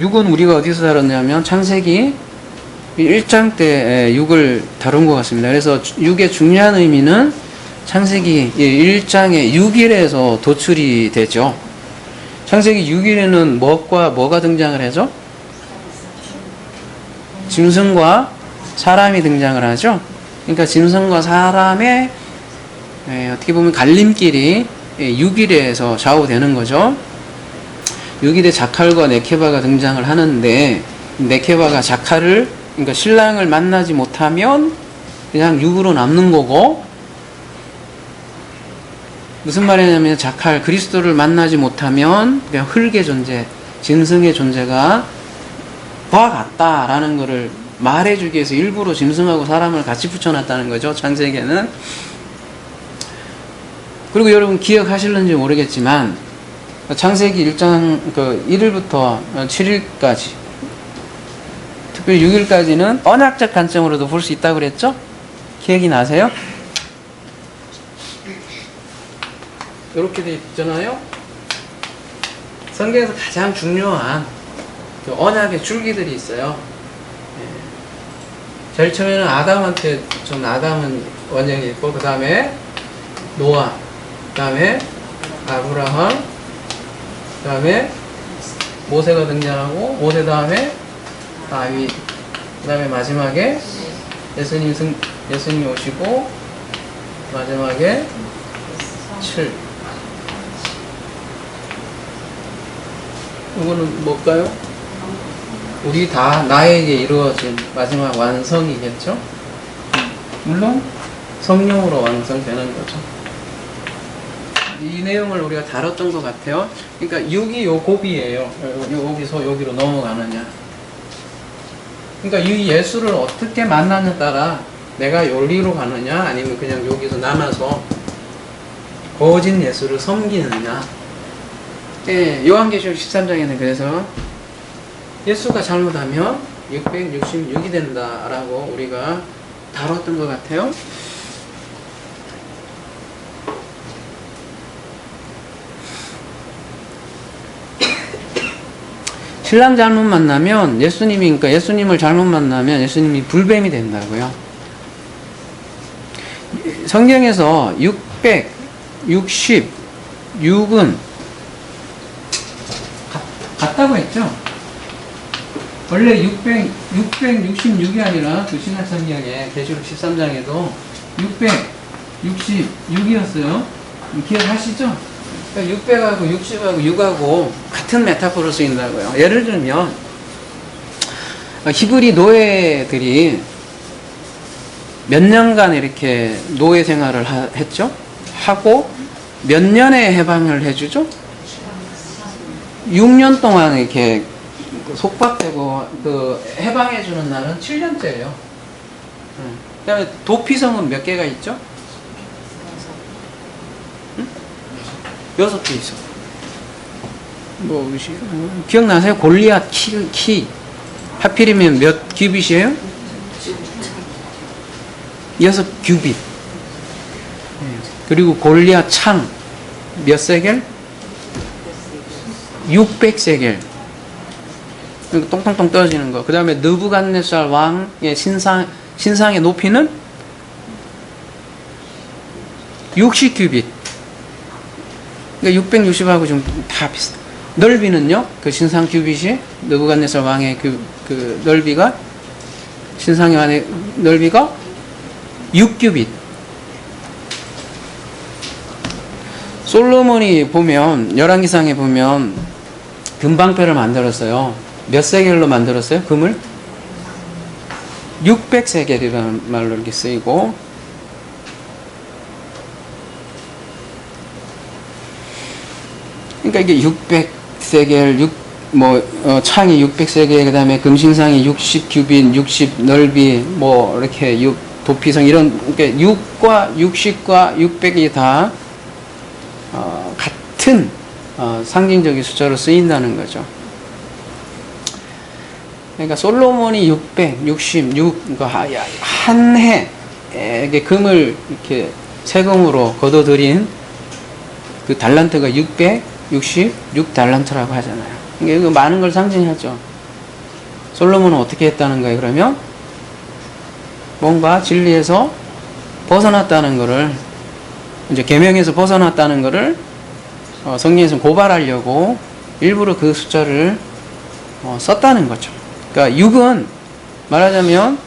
6은 우리가 어디서 다뤘냐면 창세기 1장 때 6을 다룬 것 같습니다. 그래서 6의 중요한 의미는 창세기 1장의 6일에서 도출이 되죠. 창세기 6일에는 뭐과 뭐가 등장을 하죠? 짐승과 사람이 등장을 하죠. 그러니까 짐승과 사람의 어떻게 보면 갈림길이 6일에서 좌우되는 거죠. 6일에 자칼과 네케바가 등장을 하는데, 네케바가 자칼을, 그러니까 신랑을 만나지 못하면 그냥 6으로 남는 거고, 무슨 말이냐면 자칼, 그리스도를 만나지 못하면 그냥 흙의 존재, 짐승의 존재가 그와 같다라는 것을 말해주기 위해서 일부러 짐승하고 사람을 같이 붙여놨다는 거죠, 창세기에는. 그리고 여러분 기억하실는지 모르겠지만, 창세기 1장 1일부터 7일까지, 특별히 6일까지는 언약적 관점으로도 볼 수 있다고 그랬죠? 기억이 나세요? 이렇게 돼 있잖아요. 성경에서 가장 중요한 언약의 줄기들이 있어요. 제일 처음에는 아담은 원형이 있고, 그 다음에 노아, 그 다음에 아브라함, 그 다음에 모세가 등장하고, 모세 다음에 다윗, 그 다음에 마지막에 예수님 오시고, 마지막에 7. 이거는 뭘까요? 우리 다 나에게 이루어진 마지막 완성이겠죠? 물론 성령으로 완성되는 거죠. 이 내용을 우리가 다뤘던 것 같아요. 그러니까 6이 요 고비예요. 여기서 여기로 넘어가느냐. 그러니까 이 예수를 어떻게 만나느냐에 따라 내가 여기로 가느냐 아니면 그냥 여기서 남아서 거짓 예수를 섬기느냐. 예, 요한계시록 13장에는 그래서 예수가 잘못하면 666이 된다라고 우리가 다뤘던 것 같아요. 신랑 잘못 만나면 그러니까 예수님을 잘못 만나면 예수님이 불뱀이 된다고요. 성경에서 666은 같다고 했죠. 원래 666이 아니라 그 신약 성경에 계시록 13장에도 666이었어요. 기억하시죠? 600하고 60하고 6하고 같은 메타포로 쓰인다고요. 예를 들면 히브리 노예들이 몇 년간 이렇게 노예 생활을 했죠? 하고 몇 년에 해방을 해주죠? 6년 동안 이렇게 속박되고 그 해방해주는 날은 7년째예요. 그 다음에 도피성은 몇 개가 있죠? 6개 있어. 뭐, 기억나세요? 골리앗 키. 하필이면 몇 규빗이에요? 6규빗. 그리고 골리앗 창. 몇 세겔? 600세겔. 똥똥똥 떨어지는 거. 그 다음에 느부갓네살 왕의 신상의 높이는 60규빗. 그러니까 660하고 좀 다 비슷해. 넓이는요, 그 신상 규빗이, 느부갓네살 왕의 그 넓이가, 신상의 왕의 넓이가 6규빗. 솔로몬이 보면, 열왕기상에 보면, 금방패를 만들었어요. 몇 세겔로 만들었어요? 금을? 600세겔이라는 말로 이렇게 쓰이고, 그러니까 이게 600세겔, 창이 600세겔, 그 다음에 금신상이 60규빗, 60 넓이, 뭐, 이렇게 도피성, 이런, 그러니까 6과 60과 600이 다, 같은, 상징적인 숫자로 쓰인다는 거죠. 그러니까 솔로몬이 666, 그러니까 한 해에 금을 이렇게 세금으로 거둬들인 그 달란트가 666달란트라고 하잖아요. 이거 많은 걸 상징하죠. 솔로몬은 어떻게 했다는 거예요? 그러면 뭔가 진리에서 벗어났다는 거를, 이제 계명에서 벗어났다는 거를 성경에서 고발하려고 일부러 그 숫자를 썼다는 거죠. 그러니까 6은 말하자면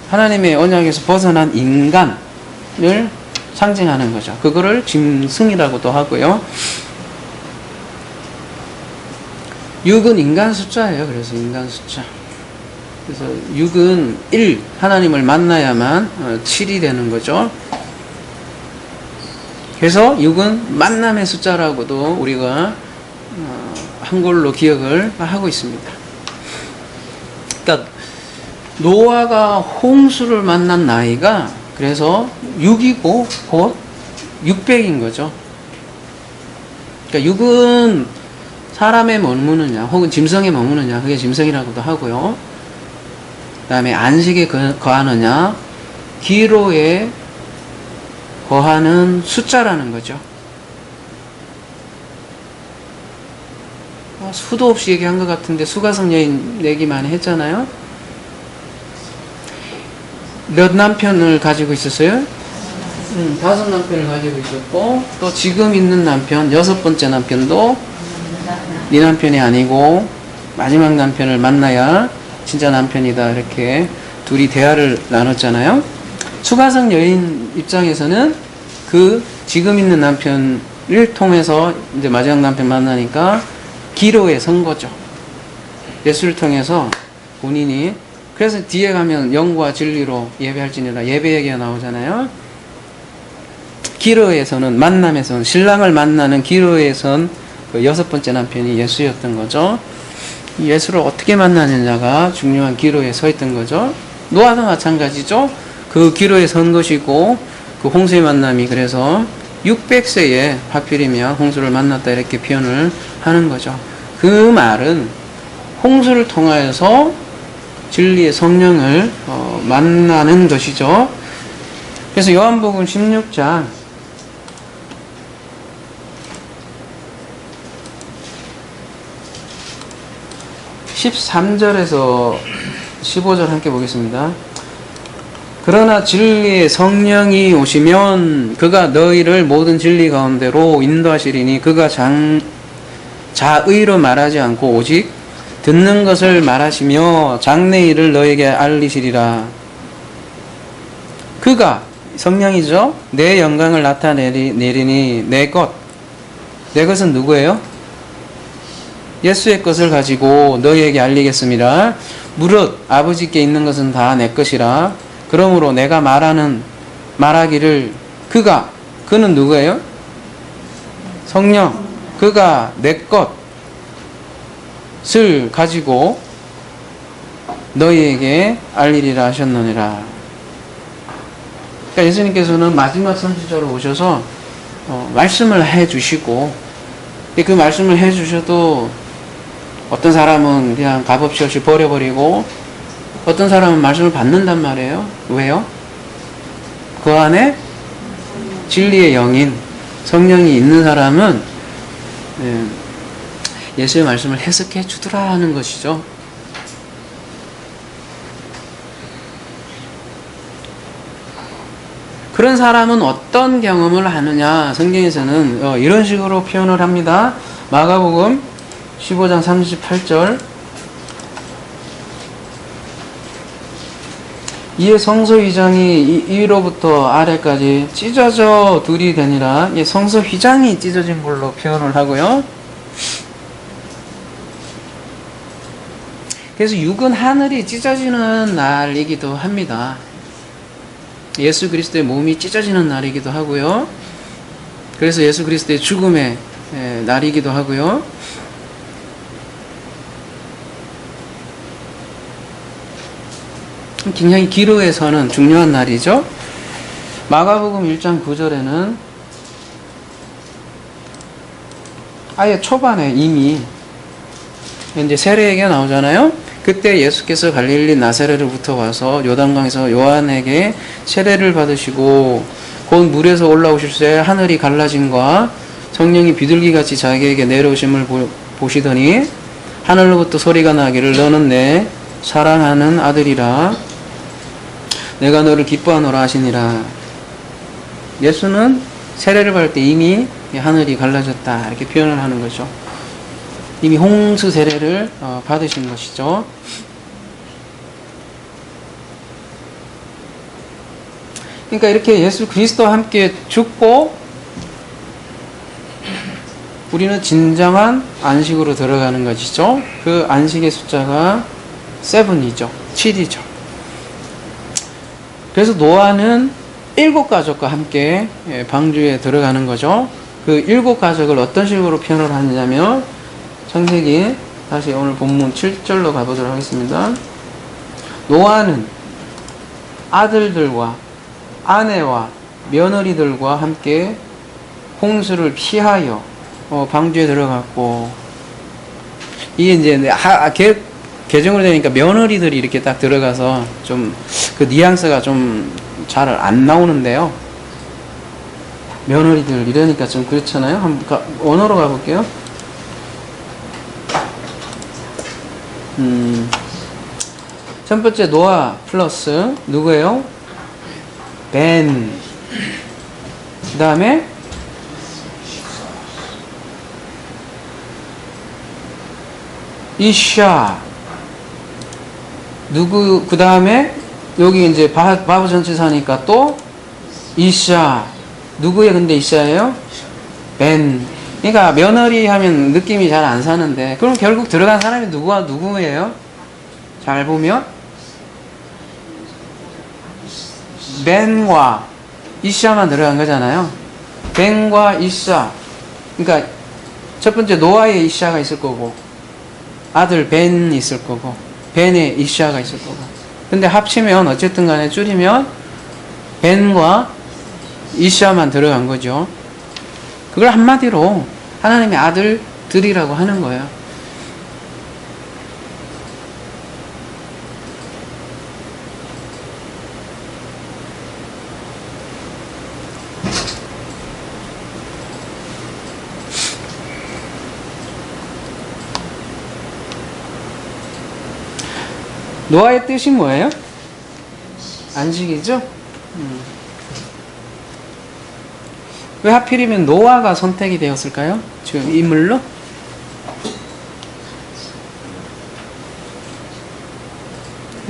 하나님의 언약에서 벗어난 인간을 상징하는 거죠. 그거를 짐승이라고도 하고요. 6은 인간 숫자예요. 그래서 인간 숫자. 그래서 6은 1, 하나님을 만나야만 7이 되는 거죠. 그래서 6은 만남의 숫자라고도 우리가 한글로 기억을 하고 있습니다. 그러니까 노아가 홍수를 만난 나이가 그래서 6이고 곧 600인 거죠. 그러니까 6은 사람에 머무느냐 혹은 짐승에 머무느냐, 그게 짐승이라고도 하고요. 그 다음에 안식에 거하느냐, 기로에 거하는 숫자라는 거죠. 수도 없이 얘기한 것 같은데 수가성 여인 얘기만 했잖아요. 몇 남편을 가지고 있었어요? 5 남편을 가지고 있었고, 또 지금 있는 남편, 6번째 남편도 네 남편이 아니고 마지막 남편을 만나야 진짜 남편이다, 이렇게 둘이 대화를 나눴잖아요. 수가성 여인 입장에서는 그 지금 있는 남편을 통해서 이제 마지막 남편 만나니까 기로에 선 거죠. 예수를 통해서 본인이, 그래서 뒤에 가면 영과 진리로 예배할지니라 예배 얘기가 나오잖아요. 기로에서는, 만남에서는, 신랑을 만나는 기로에선 그 6번째 남편이 예수였던 거죠. 예수를 어떻게 만나느냐가 중요한 기로에 서 있던 거죠. 노아도 마찬가지죠. 그 기로에 선 것이고, 그 홍수의 만남이 그래서 600세에 하필이면 홍수를 만났다 이렇게 표현을 하는 거죠. 그 말은 홍수를 통하여서 진리의 성령을 만나는 것이죠. 그래서 요한복음 16장 13절에서 15절 함께 보겠습니다. 그러나 진리의 성령이 오시면 그가 너희를 모든 진리 가운데로 인도하시리니 그가 자의로 말하지 않고 오직 듣는 것을 말하시며 장래 일을 너에게 알리시리라. 그가 성령이죠. 내 영광을 나타내리니 내 것은 누구예요? 예수의 것을 가지고 너희에게 알리겠습니다. 무릇 아버지께 있는 것은 다 내 것이라. 그러므로 내가 말하기를 그는 누구예요? 성령. 그가 내 것을 가지고 너희에게 알리리라 하셨느니라. 그러니까 예수님께서는 마지막 선지자로 오셔서 말씀을 해주시고, 그 말씀을 해주셔도 어떤 사람은 그냥 값없이 버려버리고, 어떤 사람은 말씀을 받는단 말이에요. 왜요? 그 안에 진리의 영인 성령이 있는 사람은 예수의 말씀을 해석해 주더라 하는 것이죠. 그런 사람은 어떤 경험을 하느냐, 성경에서는 이런 식으로 표현을 합니다. 마가복음 15장 38절. 이에 성소 휘장이 위로부터 아래까지 찢어져 둘이 되니라. 성소 휘장이 찢어진 걸로 표현을 하고요. 그래서 육은 하늘이 찢어지는 날이기도 합니다. 예수 그리스도의 몸이 찢어지는 날이기도 하고요. 그래서 예수 그리스도의 죽음의 날이기도 하고요. 굉장히 기로에서는 중요한 날이죠. 마가복음 1장 9절에는 아예 초반에 이미 이제 세례 얘기가 나오잖아요. 그때 예수께서 갈릴리 나사렛으로부터 와서 요단강에서 요한에게 세례를 받으시고 곧 물에서 올라오실 때 하늘이 갈라짐과 성령이 비둘기같이 자기에게 내려오심을 보시더니 하늘로부터 소리가 나기를 너는 내 사랑하는 아들이라 내가 너를 기뻐하노라 하시니라. 예수는 세례를 받을 때 이미 하늘이 갈라졌다 이렇게 표현을 하는 거죠. 이미 홍수 세례를 받으신 것이죠. 그러니까 이렇게 예수 그리스도와 함께 죽고 우리는 진정한 안식으로 들어가는 것이죠. 그 안식의 숫자가 7이죠. 7이죠. 그래서 노아는 7가족과 함께 방주에 들어가는 거죠. 그 7가족을 어떤 식으로 표현을 하느냐면 창세기 다시 오늘 본문 7절로 가보도록 하겠습니다. 노아는 아들들과 아내와 며느리들과 함께 홍수를 피하여 방주에 들어갔고, 이게 이제 개정으로 되니까 며느리들이 이렇게 딱 들어가서 좀 그 뉘앙스가 좀 잘 안 나오는데요. 며느리들 이러니까 좀 그렇잖아요. 한번 원어로 가볼게요. 첫 번째 노아 플러스 누구예요? 벤. 그 다음에 이샤. 누구, 그 다음에 여기 이제 바보 전치사니까 또 이샤. 누구의 근데 이샤예요? 벤. 그러니까 며느리 하면 느낌이 잘 안 사는데, 그럼 결국 들어간 사람이 누구예요? 잘 보면 벤과 이샤만 들어간 거잖아요. 벤과 이샤. 그러니까 첫 번째 노아의 이샤가 있을 거고, 아들 벤이 있을 거고, 벤의 이샤가 있을 거고. 근데 합치면 어쨌든 간에 줄이면 벤과 이샤만 들어간 거죠. 그걸 한마디로 하나님의 아들들이라고 하는 거예요. 노아의 뜻이 뭐예요? 안식이죠? 왜 하필이면 노아가 선택이 되었을까요? 지금 인물로?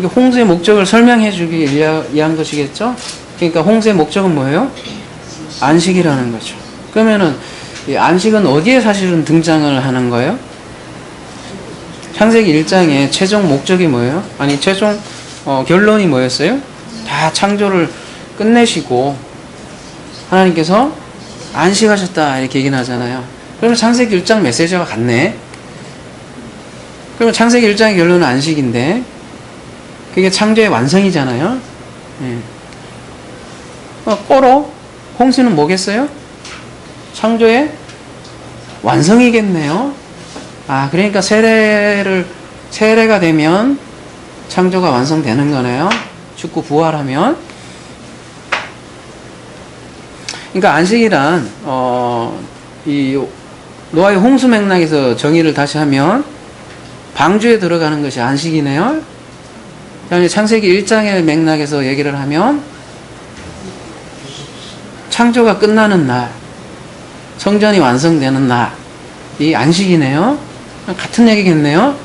홍수의 목적을 설명해 주기 위한 것이겠죠? 그러니까 홍수의 목적은 뭐예요? 안식이라는 거죠. 그러면은 이 안식은 어디에 사실은 등장을 하는 거예요? 창세기 1장의 최종 목적이 뭐예요? 아니 최종 결론이 뭐였어요? 다 창조를 끝내시고 하나님께서 안식하셨다 이렇게 얘기는 하잖아요. 그러면 창세기 1장 메시지가 같네. 그러면 창세기 1장의 결론은 안식인데 그게 창조의 완성이잖아요. 꼬로 홍수는 뭐겠어요? 창조의 완성이겠네요. 그러니까 세례가 되면 창조가 완성되는 거네요. 죽고 부활하면. 그러니까 안식이란 이 노아의 홍수 맥락에서 정의를 다시 하면 방주에 들어가는 것이 안식이네요. 그다음에 창세기 1장의 맥락에서 얘기를 하면 창조가 끝나는 날, 성전이 완성되는 날, 이 안식이네요. 같은 얘기겠네요.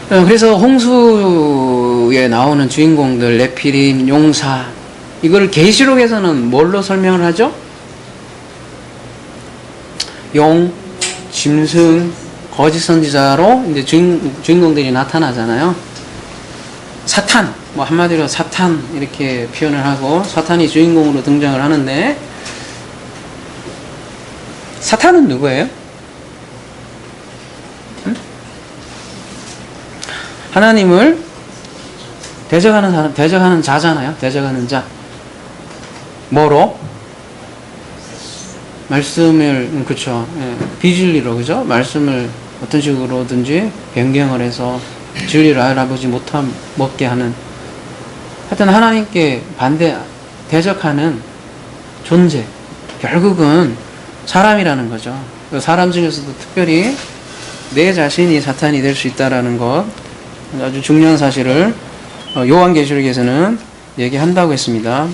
그래서 홍수에 나오는 주인공들, 네피림, 용사, 이걸 계시록에서는 뭘로 설명을 하죠? 용, 짐승, 거짓 선지자로 이제 주인공들이 나타나잖아요. 사탄, 뭐 한마디로 사탄 이렇게 표현을 하고 사탄이 주인공으로 등장을 하는데, 사탄은 누구예요? 하나님을 대적하는 사람, 대적하는 자잖아요. 대적하는 자. 뭐로? 말씀을, 그쵸. 비진리로, 그죠? 말씀을 어떤 식으로든지 변경을 해서 진리를 알아보지 못하게 하는, 하여튼 하나님께 대적하는 존재. 결국은 사람이라는 거죠. 사람 중에서도 특별히 내 자신이 사탄이 될 수 있다라는 것, 아주 중요한 사실을 요한계시록에서는 얘기한다고 했습니다.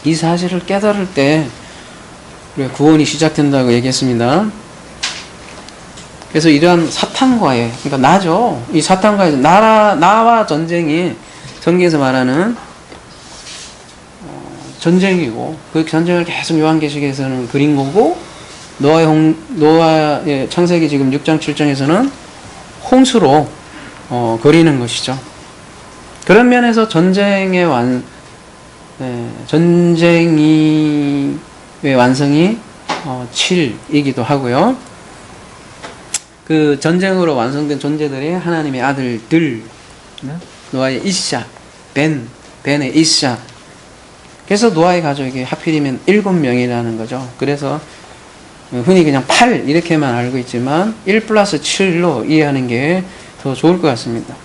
이 사실을 깨달을 때 구원이 시작된다고 얘기했습니다. 그래서 이러한 사탄과의, 그러니까 나죠. 이 사탄과의 나와 전쟁이 성경에서 말하는 전쟁이고, 그 전쟁을 계속 요한계시록에서는 그린 거고, 노아의 창세기 지금 6장 7장에서는 홍수로 그리는 것이죠. 그런 면에서 전쟁의 완성이 7이기도 하고요. 그 전쟁으로 완성된 존재들이 하나님의 아들들, 노아의 이샤, 벤의 이샤. 그래서 노아의 가족이 하필이면 7명이라는 거죠. 그래서 흔히 그냥 8 이렇게만 알고 있지만 1 플러스 7로 이해하는 게 더 좋을 것 같습니다.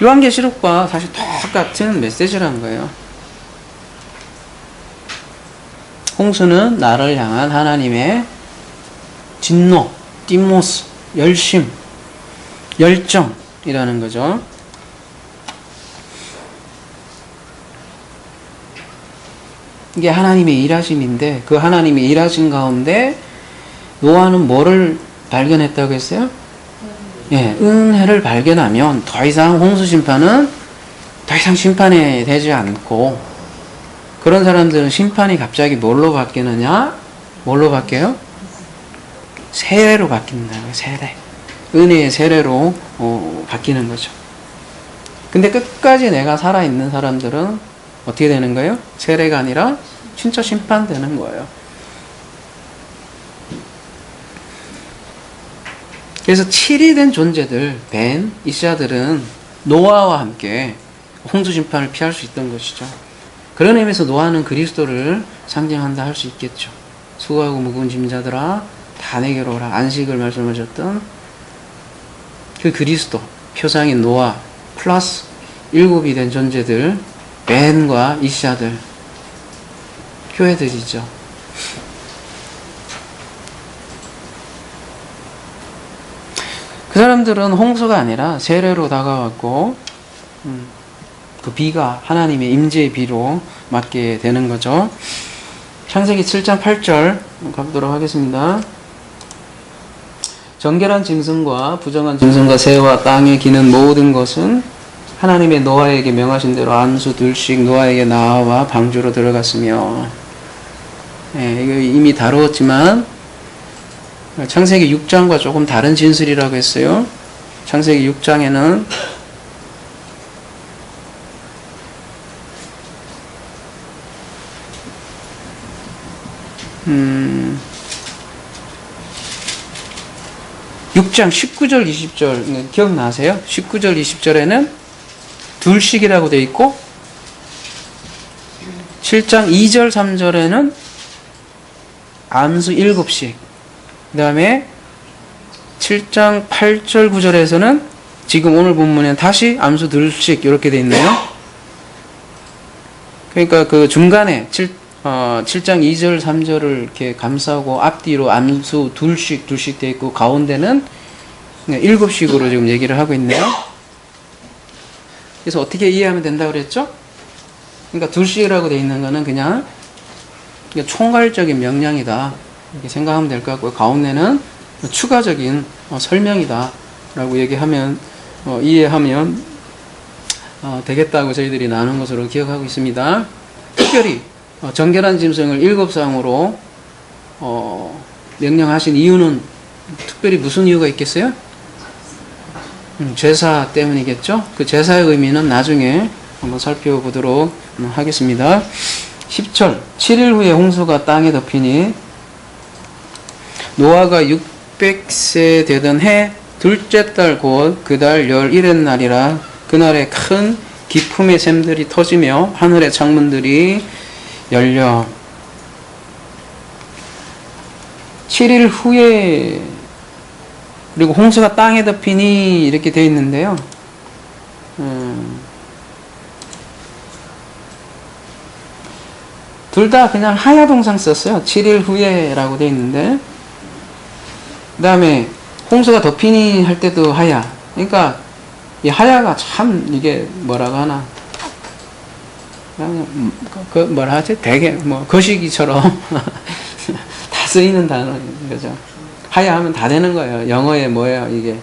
요한계시록과 사실 똑같은 메시지라는 거예요. 홍수는 나를 향한 하나님의 진노, 띠모스, 열심, 열정이라는 거죠. 이게 하나님의 일하심인데 그 하나님의 일하심 가운데 노아는 뭐를 발견했다고 했어요? 예, 은혜를 발견하면 더 이상 홍수 심판은 더 이상 심판이 되지 않고 그런 사람들은 심판이 갑자기 뭘로 바뀌느냐? 뭘로 바뀌어요? 세례로 바뀐다. 세례. 은혜의 세례로 바뀌는 거죠. 근데 끝까지 내가 살아있는 사람들은 어떻게 되는 거예요? 세례가 아니라 진짜 심판되는 거예요. 그래서 7이 된 존재들, 벤, 이샤들은 노아와 함께 홍수 심판을 피할 수 있던 것이죠. 그런 의미에서 노아는 그리스도를 상징한다 할 수 있겠죠. 수고하고 무거운 짐자들아 다 내게로 오라. 안식을 말씀하셨던 그 그리스도, 표상인 노아 플러스 7이 된 존재들, 벤과 이샤들, 교회들이죠. 그 사람들은 홍수가 아니라 세례로 다가왔고 그 비가 하나님의 임재의 비로 맞게 되는 거죠. 창세기 7장 8절 가보도록 하겠습니다. 정결한 짐승과 부정한 짐승과 새와 땅에 기는 모든 것은 하나님의 노아에게 명하신 대로 안수 둘씩 노아에게 나와 방주로 들어갔으며, 예, 이거 이미 다루었지만 창세기 6장과 조금 다른 진술이라고 했어요. 창세기 6장에는 6장 19절 20절 기억나세요? 19절 20절에는 둘씩이라고 되어 있고 7장 2절 3절에는 암수 7씩, 그 다음에 7장 8절 9절에서는 지금 오늘 본문에 다시 암수 둘씩 이렇게 되어 있네요. 그러니까 그 중간에 7장 2절 3절을 이렇게 감싸고 앞뒤로 암수 둘씩 되어 있고 가운데는 7식으로 지금 얘기를 하고 있네요. 그래서 어떻게 이해하면 된다고 그랬죠? 그러니까 둘씩이라고 되어 있는 거는 그냥 총괄적인 명령이다 이렇게 생각하면 될 것 같고요. 가운데는 추가적인 설명이다 라고 얘기하면 이해하면 되겠다고 저희들이 나눈 것으로 기억하고 있습니다. 특별히 정결한 짐승을 7쌍으로 명령하신 이유는 특별히 무슨 이유가 있겠어요? 제사 때문이겠죠? 그 제사의 의미는 나중에 한번 살펴보도록 하겠습니다. 10절 7일 후에 홍수가 땅에 덮이니 노아가 600세 되던 해 둘째 달 곧 그 달 11의 날이라 그날에 큰 기품의 샘들이 터지며 하늘의 창문들이 열려 7일 후에 그리고 홍수가 땅에 덮이니 이렇게 되어 있는데요. 둘 다 그냥 하야 동상 썼어요. 7일 후에 라고 되어 있는데 그 다음에 홍수가 덮이니 할 때도 하야. 그러니까 이 하야가 참 이게 뭐라고 하나 그 뭐라 하지? 되게 뭐 거시기처럼 다 쓰이는 단어인 거죠. 하야하면 다 되는 거예요. 영어에 뭐예요? 이게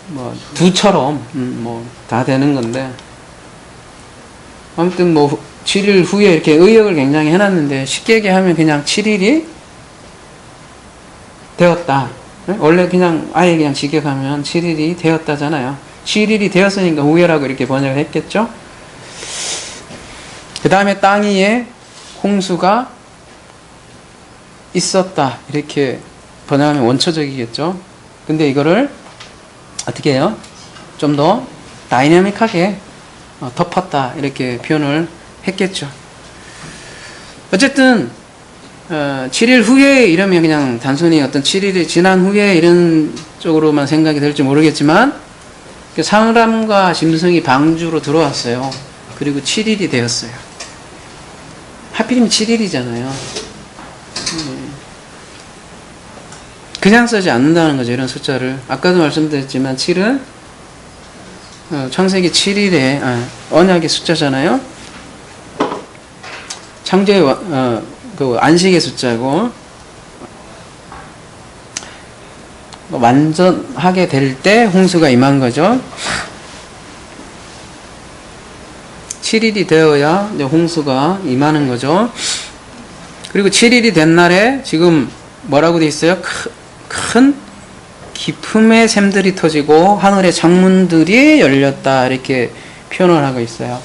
뭐 두처럼 뭐 다 되는 건데 아무튼 뭐 7일 후에 이렇게 의역을 굉장히 해놨는데 쉽게 얘기하면 그냥 7일이 되었다. 원래 그냥 아예 그냥 직역하면 7일이 되었다잖아요. 7일이 되었으니까 후에라고 이렇게 번역을 했겠죠. 그 다음에 땅 위에 홍수가 있었다 이렇게 번역하면 원초적이겠죠. 근데 이거를 어떻게 해요? 좀 더 다이내믹하게 덮었다 이렇게 표현을 했겠죠. 어쨌든 7일 후에 이러면 그냥 단순히 어떤 7일이 지난 후에 이런 쪽으로만 생각이 될지 모르겠지만 사람과 짐승이 방주로 들어왔어요. 그리고 7일이 되었어요. 하필이면 7일이잖아요. 그냥 쓰지 않는다는 거죠. 이런 숫자를. 아까도 말씀드렸지만 7은 창세기 7일의 언약의 숫자잖아요. 창조의 그 안식의 숫자고, 완전하게 될 때 홍수가 임한 거죠. 7일이 되어야 이제 홍수가 임하는 거죠. 그리고 7일이 된 날에 지금 뭐라고 돼 있어요? 큰 기품의 샘들이 터지고 하늘의 창문들이 열렸다, 이렇게 표현을 하고 있어요.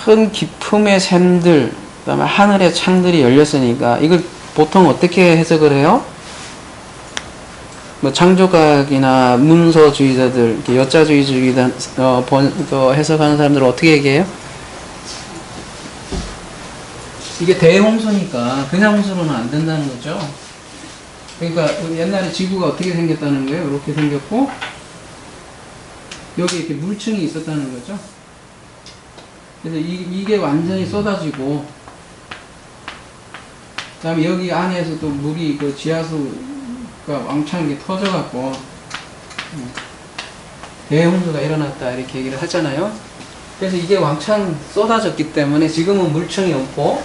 큰 기품의 샘들, 그 다음에 하늘의 창들이 열렸으니까 이걸 보통 어떻게 해석을 해요? 뭐 창조각이나 문서주의자들, 여자주의자 해석하는 사람들은 어떻게 얘기해요? 이게 대홍수니까 그냥 홍수로는 안 된다는 거죠. 그러니까 옛날에 지구가 어떻게 생겼다는 거예요? 이렇게 생겼고 여기 이렇게 물층이 있었다는 거죠. 그래서 이게 완전히 쏟아지고, 그 다음에 여기 안에서도 물이 그 지하수가 왕창 이렇게 터져갖고 대홍수가 일어났다, 이렇게 얘기를 하잖아요. 그래서 이게 왕창 쏟아졌기 때문에 지금은 물층이 없고,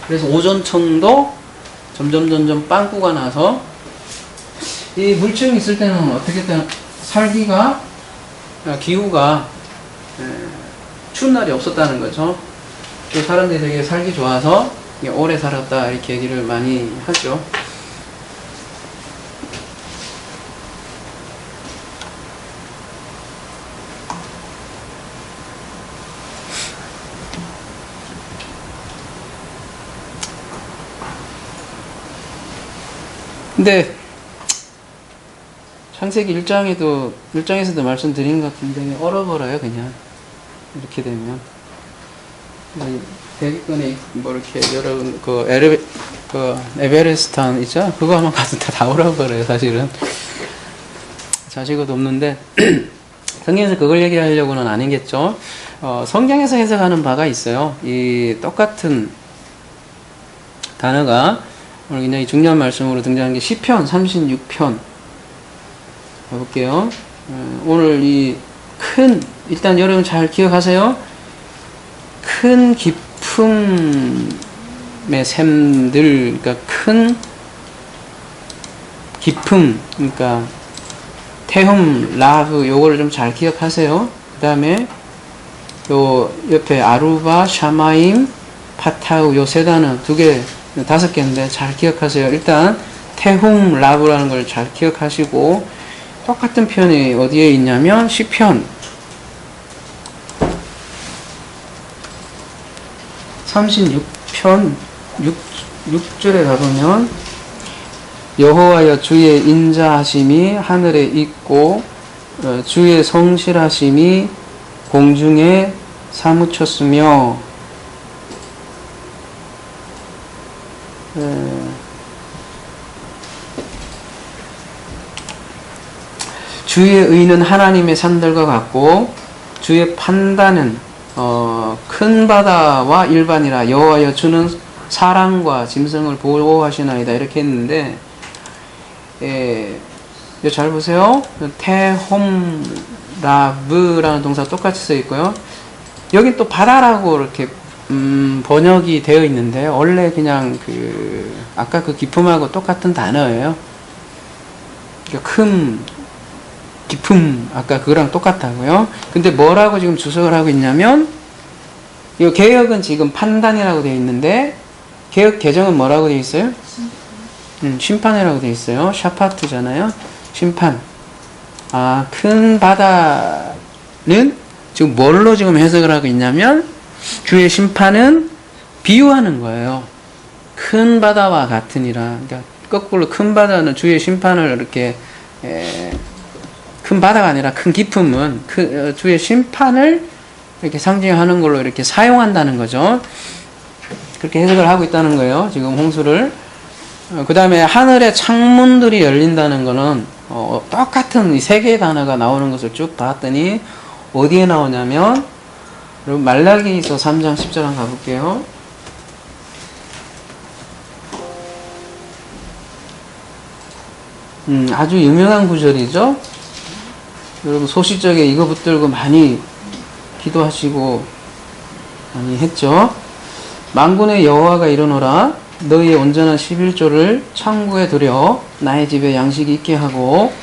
그래서 오존층도 점점 빵꾸가 나서, 이 물층이 있을 때는 어떻게 살기가, 기후가 추운 날이 없었다는 거죠. 사람들이 되게 살기 좋아서 오래 살았다, 이렇게 얘기를 많이 하죠. 근데 창세기 1장에서도 말씀드린 것 같은데 얼어버려요, 그냥. 이렇게 되면. 대기권에 뭐 이렇게 여러분 에베레스트산 있죠? 그거 한번 가도 다 얼어버려요, 사실은. 자식도 없는데 성경에서 그걸 얘기하려고는 아니겠죠. 성경에서 해석하는 바가 있어요. 이 똑같은 단어가 오늘 굉장히 중요한 말씀으로 등장한 게 시편 36편 볼게요. 오늘 일단 여러분 잘 기억하세요. 큰 기품의 샘들, 그러니까 큰 기품, 그러니까 태흠, 라브, 요거를 좀 잘 기억하세요. 그 다음에 요 옆에 아루바, 샤마임, 파타우, 요 세 단어 5개인데 잘 기억하세요. 일단 태흠, 라브라는 걸 잘 기억하시고, 똑같은 표현이 어디에 있냐면 시편 36편 6절에 가보면 여호와여 주의 인자하심이 하늘에 있고 주의 성실하심이 공중에 사무쳤으며, 주의 의는 하나님의 산들과 같고 주의 판단은 큰 바다와 일반이라. 여호와여 주는 사랑과 짐승을 보호하시나이다, 이렇게 했는데, 잘 보세요. 테홈라브라는 동사 똑같이 써 있고요. 여기 또 바다라고 이렇게 번역이 되어 있는데 원래 그냥 아까 그 기품하고 똑같은 단어예요. 그러니까 큰 기품, 아까 그거랑 똑같다고요. 근데 뭐라고 지금 주석을 하고 있냐면, 이 개역은 지금 판단이라고 되어 있는데 개역 개정은 뭐라고 되어 있어요? 심판이라고 되어 있어요. 샤파트잖아요. 심판. 큰 바다는 지금 뭘로 지금 해석을 하고 있냐면, 주의 심판은 비유하는 거예요. 큰 바다와 같으니라. 그러니까 거꾸로 큰 바다는 주의 심판을 이렇게 큰 바다가 아니라 큰 기품은 주의 심판을 이렇게 상징하는 걸로 이렇게 사용한다는 거죠. 그렇게 해석을 하고 있다는 거예요, 지금 홍수를. 그 다음에 하늘의 창문들이 열린다는 거는 똑같은 이 세 개의 단어가 나오는 것을 쭉 봤더니 어디에 나오냐면, 여러분 말라기서 3장 10절 한번 가볼게요. 아주 유명한 구절이죠. 여러분 소시적에 이거 붙들고 많이 기도하시고 많이 했죠. 만군의 여호와가 이르노라 너희의 온전한 11조를 창고에 들여 나의 집에 양식이 있게 하고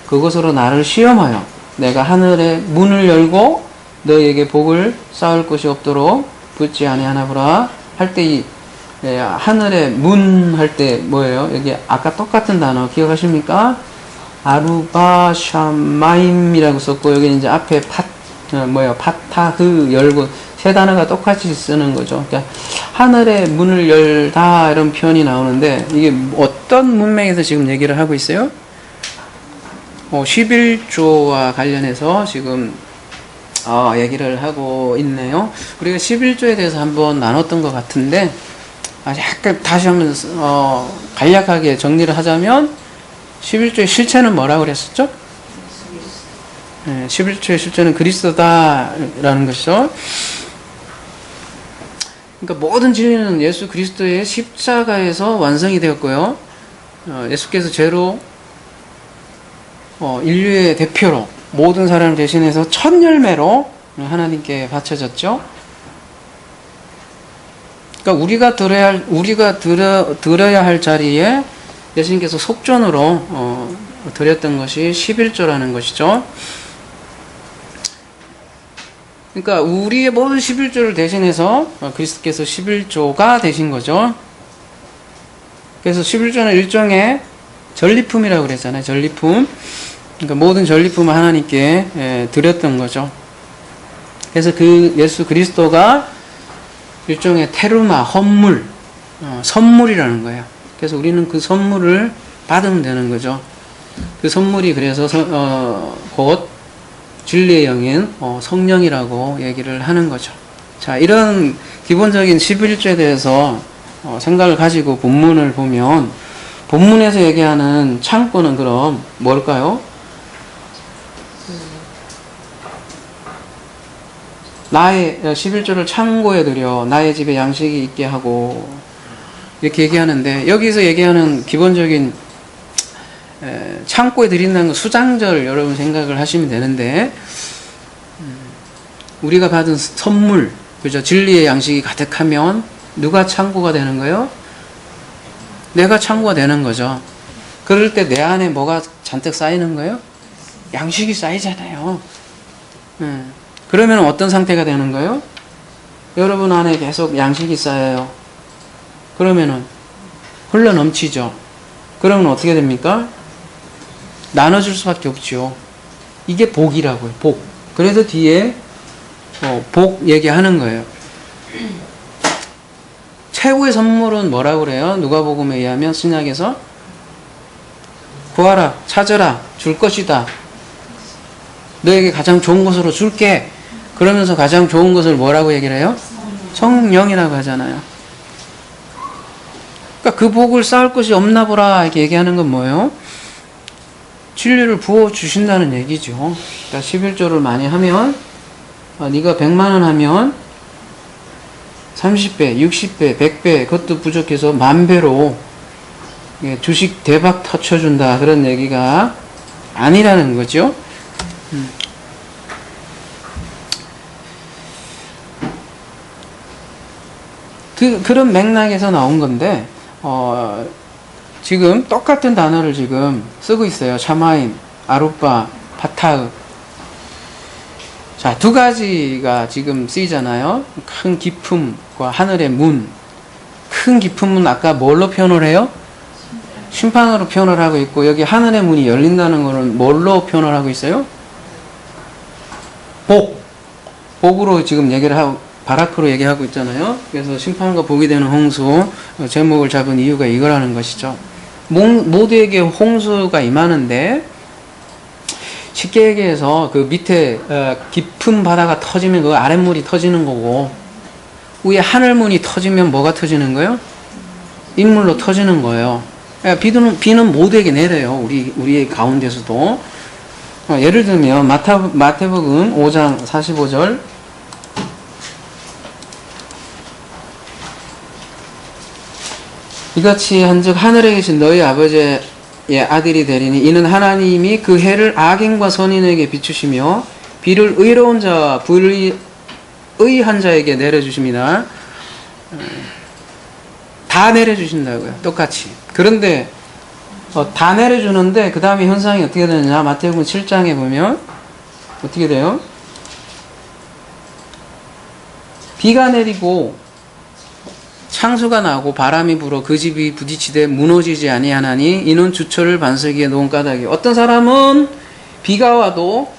그것으로 나를 시험하여 내가 하늘의 문을 열고 너희에게 복을 쌓을 것이 없도록 붙지 아니하나보라 할 때 이 하늘의 문 할 때 뭐예요? 여기 아까 똑같은 단어 기억하십니까? 아루바 샤마임이라고 썼고 여기 이제 앞에 파타흐 열고 세 단어가 똑같이 쓰는 거죠. 그러니까 하늘의 문을 열다 이런 표현이 나오는데 이게 어떤 문맥에서 지금 얘기를 하고 있어요? 11조와 관련해서 지금 얘기를 하고 있네요. 우리가 11조에 대해서 한번 나눴던 것 같은데 약간 다시 한번 간략하게 정리를 하자면 11조의 실체는 뭐라고 그랬었죠? 11조의 실체는 그리스도다라는 것이죠. 그러니까 모든 진리는 예수 그리스도의 십자가에서 완성이 되었고요. 예수께서 죄로 인류의 대표로 모든 사람을 대신해서 첫 열매로 하나님께 바쳐졌죠. 그러니까 우리가 들어야 할 자리에 예수님께서 속전으로 드렸던 것이 11조라는 것이죠. 그러니까 우리의 모든 11조를 대신해서 그리스도께서 11조가 되신 거죠. 그래서 11조는 일종의 전리품이라고 그랬잖아요. 전리품. 그러니까 모든 전리품을 하나님께 드렸던 거죠. 그래서 그 예수 그리스도가 일종의 테르마, 헌물, 선물이라는 거예요. 그래서 우리는 그 선물을 받으면 되는 거죠. 그 선물이 그래서 곧 진리의 영인 성령이라고 얘기를 하는 거죠. 자, 이런 기본적인 11조에 대해서 생각을 가지고 본문을 보면 본문에서 얘기하는 창고는 그럼 뭘까요? 나의 11조를 창고에 들여 나의 집에 양식이 있게 하고 이렇게 얘기하는데 여기서 얘기하는 기본적인 창고에 드린다는 건 수장절 여러분 생각을 하시면 되는데 우리가 받은 선물 그죠? 진리의 양식이 가득하면 누가 창고가 되는 거예요? 내가 창고가 되는 거죠. 그럴 때 내 안에 뭐가 잔뜩 쌓이는 거예요? 양식이 쌓이잖아요. 그러면 어떤 상태가 되는 거예요? 여러분 안에 계속 양식이 쌓여요. 그러면은 흘러 넘치죠. 그러면 어떻게 됩니까? 나눠줄 수밖에 없죠. 이게 복이라고요. 복. 그래서 뒤에 복 얘기하는 거예요. 최고의 선물은 뭐라고 그래요? 누가복음에 의하면 신약에서 구하라, 찾아라, 줄 것이다. 너에게 가장 좋은 것으로 줄게. 그러면서 가장 좋은 것을 뭐라고 얘기를 해요? 성령이라고 하잖아요. 그러니까 그 복을 쌓을 것이 없나 보라 이렇게 얘기하는 건 뭐예요? 진리를 부어주신다는 얘기죠. 그러니까 11조를 많이 하면 네가 100만원 하면 30배, 60배, 100배 그것도 부족해서 만배로 주식 대박 터쳐준다 그런 얘기가 아니라는 거죠. 그런 맥락에서 나온 건데 지금 똑같은 단어를 지금 쓰고 있어요. 샤마임, 아루빠, 파타흐. 자, 두 가지가 지금 쓰이잖아요. 큰 기품과 하늘의 문. 큰 기품은 아까 뭘로 표현을 해요? 심판으로 표현을 하고 있고 여기 하늘의 문이 열린다는 거는 뭘로 표현을 하고 있어요? 복. 복으로 지금 얘기를 하고 바라크로 얘기하고 있잖아요. 그래서 심판과 복이 되는 홍수 제목을 잡은 이유가 이거라는 것이죠. 모두에게 홍수가 임하는데 쉽게 얘기해서 그 밑에 깊은 바다가 터지면 그 아랫물이 터지는 거고 위에 하늘문이 터지면 뭐가 터지는 거예요? 인물로 터지는 거예요. 비는 모두에게 내려요. 우리 가운데서도 예를 들면 마태복음 5장 45절 이같이 한즉 하늘에 계신 너희 아버지의 아들이 되리니 이는 하나님이 그 해를 악인과 선인에게 비추시며 비를 의로운 자와 의한 자에게 내려주십니다. 다 내려주신다고요. 똑같이. 그런데 다 내려주는데 그 다음에 현상이 어떻게 되느냐. 마태복음 7장에 보면 어떻게 돼요? 비가 내리고 창수가 나고 바람이 불어 그 집이 부딪히되 무너지지 아니하나니 이는 주철을 반석위에 놓은 까닭이에요. 어떤 사람은 비가 와도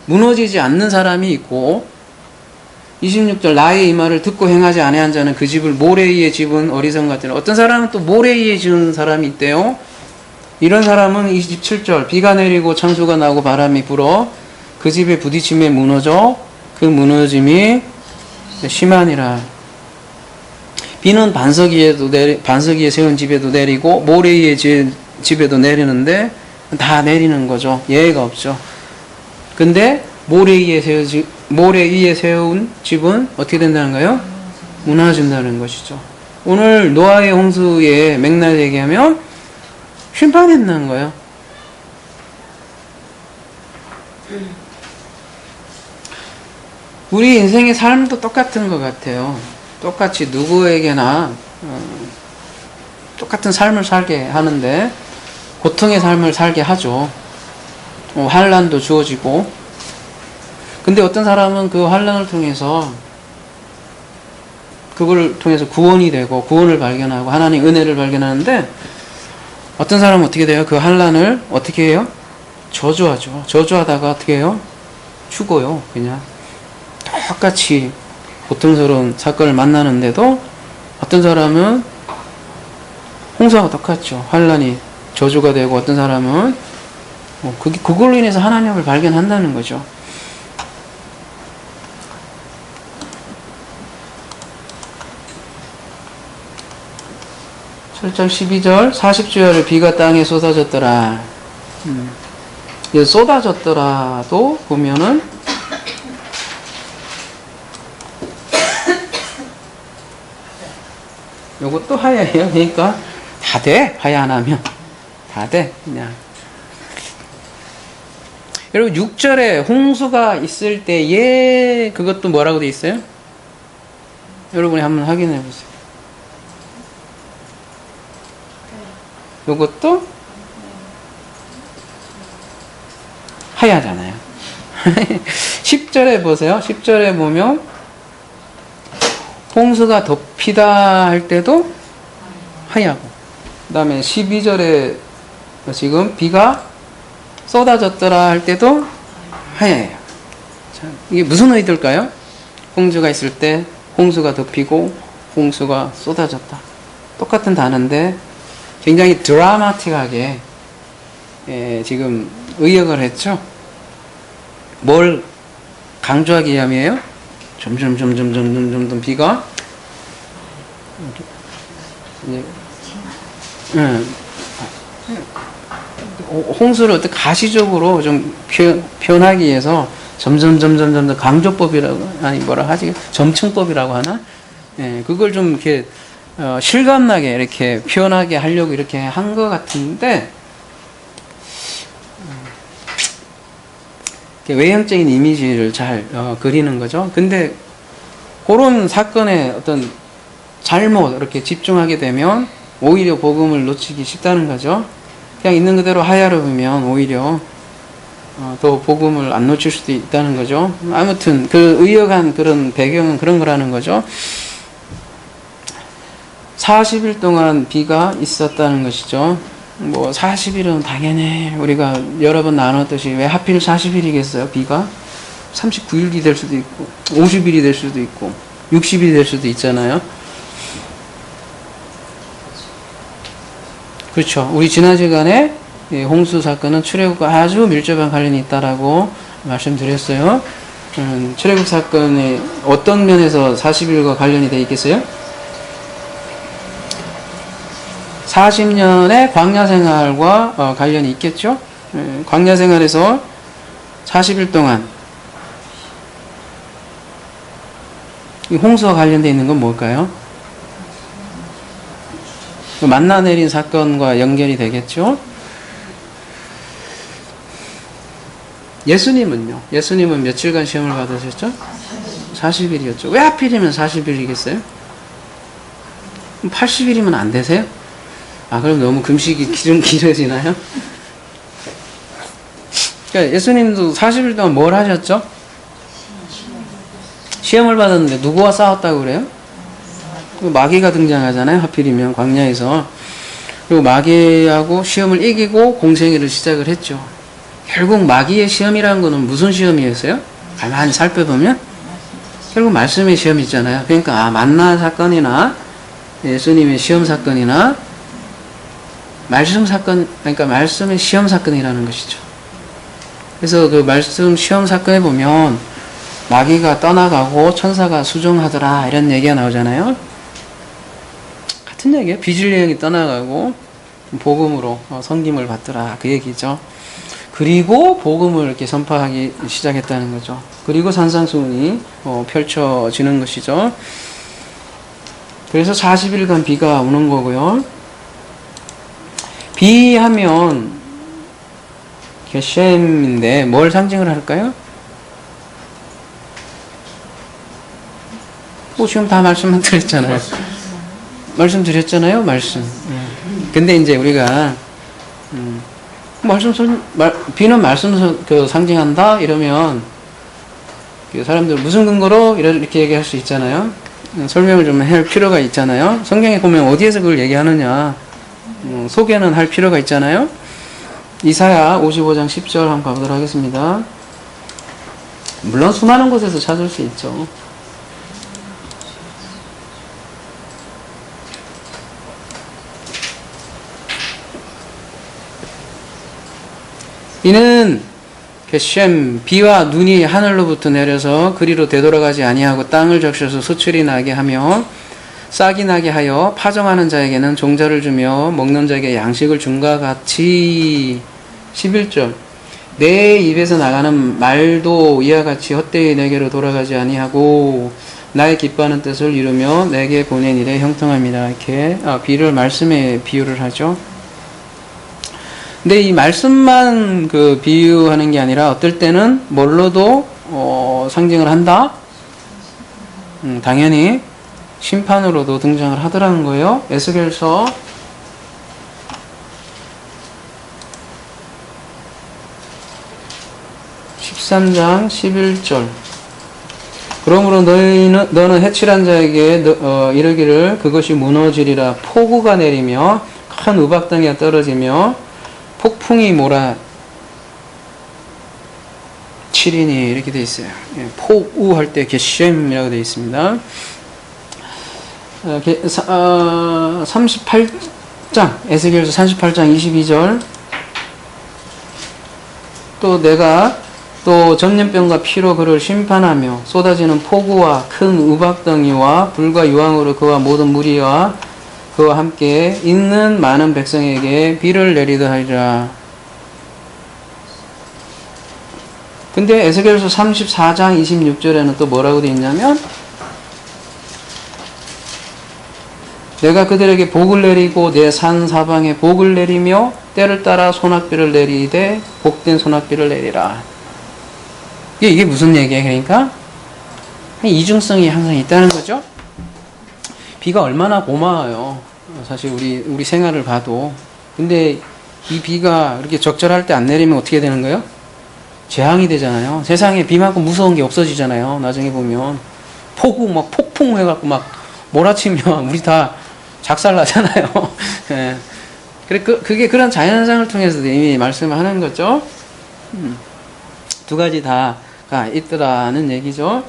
무너지지 않는 사람이 있고 26절 나의 이 말을 듣고 행하지 아니한 자는 그 집을 모래 위에 집은 어리석은 같으나 어떤 사람은 또 모래 위에 지은 사람이 있대요. 이런 사람은 27절 비가 내리고 창수가 나고 바람이 불어 그 집에 부딪힘에 무너져 그 무너짐이 심하니라. 비는 반석 위에 세운 집에도 내리고 모래 위에 지은 집에도 내리는데 다 내리는 거죠. 예외가 없죠. 근데 모래 위에 세운 집은 어떻게 된다는가요? 무너진다는 것이죠. 오늘 노아의 홍수의 맥락 얘기하면 심판했다는 거예요. 우리 인생의 삶도 똑같은 것 같아요. 똑같이 누구에게나 똑같은 삶을 살게 하는데 고통의 삶을 살게 하죠. 환난도 주어지고. 근데 어떤 사람은 그 환난을 통해서 그걸 통해서 구원이 되고 구원을 발견하고 하나님의 은혜를 발견하는데 어떤 사람은 어떻게 돼요? 그 환난을 어떻게 해요? 저주하죠. 저주하다가 어떻게 해요? 죽어요. 그냥 똑같이 고통스러운 사건을 만나는데도 어떤 사람은 홍수하고 똑같죠. 환난이 저주가 되고 어떤 사람은 그걸로 인해서 하나님을 발견한다는 거죠. 설정 12절 40주야를 비가 땅에 쏟아졌더라. 쏟아졌더라도 보면은 요것도 하야예요. 그러니까 다 돼. 하야 안 하면 다 돼. 그냥. 여러분 6절에 홍수가 있을 때에 그것도 뭐라고 돼 있어요? 여러분이 한번 확인해 보세요. 요것도 하야잖아요. 10절에 보세요. 10절에 보면 홍수가 덮이다 할 때도 하야고, 그 다음에 12절에 지금 비가 쏟아졌더라 할 때도 하야예요. 자, 이게 무슨 의도일까요? 홍수가 있을 때 홍수가 덮이고 홍수가 쏟아졌다. 똑같은 단어인데 굉장히 드라마틱하게 지금 의역을 했죠. 뭘 강조하기 위함이에요? 점점 비가 홍수를 어떻게 가시적으로 좀 표현하기 위해서 점점 강조법이라고 아니 뭐라 하지 점층법이라고 하나? 그걸 좀 이렇게 실감나게 이렇게 표현하게 하려고 이렇게 한 것 같은데 외형적인 이미지를 잘 그리는 거죠. 근데 그런 사건에 어떤 잘못 이렇게 집중하게 되면 오히려 복음을 놓치기 쉽다는 거죠. 그냥 있는 그대로 하야로 보면 오히려 더 복음을 안 놓칠 수도 있다는 거죠. 아무튼 그 의역한 그런 배경은 그런 거라는 거죠. 40일 동안 비가 있었다는 것이죠. 뭐 40일은 당연히 우리가 여러 번 나눴듯이 왜 하필 40일이겠어요? 비가 39일이 될 수도 있고 50일이 될 수도 있고 60일이 될 수도 있잖아요. 그렇죠. 우리 지난 시간에 홍수 사건은 출애굽과 아주 밀접한 관련이 있다라고 말씀드렸어요. 출애굽 사건이 어떤 면에서 40일과 관련이 되어 있겠어요? 40년의 광야 생활과 관련이 있겠죠. 광야 생활에서 40일 동안 이 홍수와 관련되어 있는 건 뭘까요? 만나 내린 사건과 연결이 되겠죠. 예수님은요? 예수님은 며칠간 시험을 받으셨죠? 40일이었죠. 왜 하필이면 40일이겠어요? 80일이면 안 되세요? 아, 그럼 너무 금식이 좀 길어지나요? 그러니까 예수님도 40일 동안 뭘 하셨죠? 시험을 받았는데 누구와 싸웠다고 그래요? 마귀가 등장하잖아요. 하필이면 광야에서. 그리고 마귀하고 시험을 이기고 공생애를 시작을 했죠. 결국 마귀의 시험이라는 거는 무슨 시험이었어요? 가만히 살펴보면 결국 말씀의 시험이 있잖아요. 그러니까 만나 사건이나 예수님의 시험 사건이나 말씀 사건, 그러니까 말씀의 시험 사건이라는 것이죠. 그래서 그 말씀 시험 사건에 보면 마귀가 떠나가고 천사가 수종하더라 이런 얘기가 나오잖아요. 같은 얘기예요. 비질레형이 떠나가고 복음으로 섬김을 받더라 그 얘기죠. 그리고 복음을 이렇게 선포하기 시작했다는 거죠. 그리고 산상수훈이 펼쳐지는 것이죠. 그래서 40일간 비가 오는 거고요. 비하면 게셈인데 뭘 상징을 할까요? 지금 다 말씀만 드렸잖아요. 말씀. 근데 이제 우리가 비는 말씀 상징한다 이러면 사람들 무슨 근거로 이렇게 얘기할 수 있잖아요. 설명을 좀 할 필요가 있잖아요. 성경에 보면 어디에서 그걸 얘기하느냐 소개는 할 필요가 있잖아요. 이사야 55장 10절 한번 가보도록 하겠습니다. 물론 수많은 곳에서 찾을 수 있죠. 이는 게셈 비와 눈이 하늘로부터 내려서 그리로 되돌아가지 아니하고 땅을 적셔서 수출이 나게 하며 싹이 나게 하여 파종하는 자에게는 종자를 주며 먹는 자에게 양식을 준과 같이. 11절 내 입에서 나가는 말도 이와 같이 헛되이 내게로 돌아가지 아니하고 나의 기뻐하는 뜻을 이루며 내게 보낸 일에 형통합니다. 이렇게 비를 말씀에 비유를 하죠. 근데 이 말씀만 비유하는 게 아니라 어떨 때는 뭘로도 상징을 한다? 당연히 심판으로도 등장을 하더라는 거예요. 에스겔서 13장 11절 그러므로 너는 해칠한 자에게 이르기를 그것이 무너지리라. 폭우가 내리며 큰 우박덩이가 떨어지며 폭풍이 몰아치리니 이렇게 되어 있어요. 폭우 할 때 게셈이라고 되어 있습니다. 38장 에스겔서 38장 22절 또 내가 또 전염병과 피로 그를 심판하며 쏟아지는 폭우와 큰 우박덩이와 불과 유황으로 그와 모든 무리와 그와 함께 있는 많은 백성에게 비를 내리다 하리라. 근데 에스겔서 34장 26절에는 또 뭐라고 되어 있냐면 내가 그들에게 복을 내리고 내 산 사방에 복을 내리며 때를 따라 소낙비를 내리되 복된 소낙비를 내리라. 이게 무슨 얘기예요? 그러니까 이중성이 항상 있다는 거죠. 비가 얼마나 고마워요. 사실 우리 생활을 봐도. 근데 이 비가 이렇게 적절할 때 안 내리면 어떻게 되는 거예요? 재앙이 되잖아요. 세상에 비만큼 무서운 게 없어지잖아요. 나중에 보면 폭우 막 폭풍 해갖고 막 몰아치면 우리 다 작살나잖아요. 예. 그게 그런 자연현상을 통해서도 이미 말씀을 하는 거죠. 두 가지 다가 있더라는 얘기죠.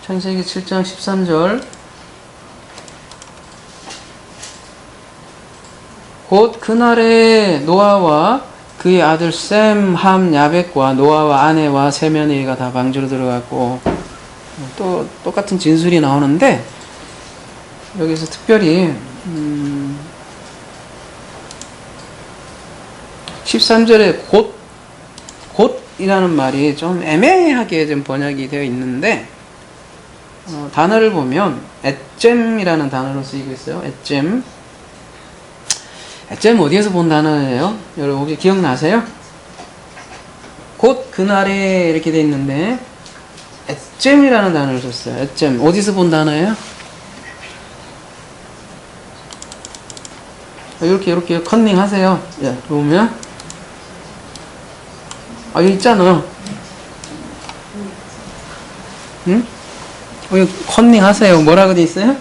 창세기 7장 13절 곧 그날에 노아와 그의 아들 셈, 함, 야벳과 노아와 아내와 세면이가 다 방주로 들어갔고 또 똑같은 진술이 나오는데 여기서 특별히 13절에 곧이라는 말이 좀 애매하게 좀 번역이 되어 있는데 단어를 보면 엣잼이라는 단어로 쓰이고 있어요. 엣잼 어디에서 본 단어예요? 여러분 혹시 기억나세요? 곧 그날에 이렇게 되어 있는데 애잼이라는 단어를 썼어요. 애잼. 어디서 본 단어예요? 이렇게 컨닝 하세요. 예, 보면. 여기 있잖아. 응? 여기 컨닝 하세요. 뭐라고 돼 있어요?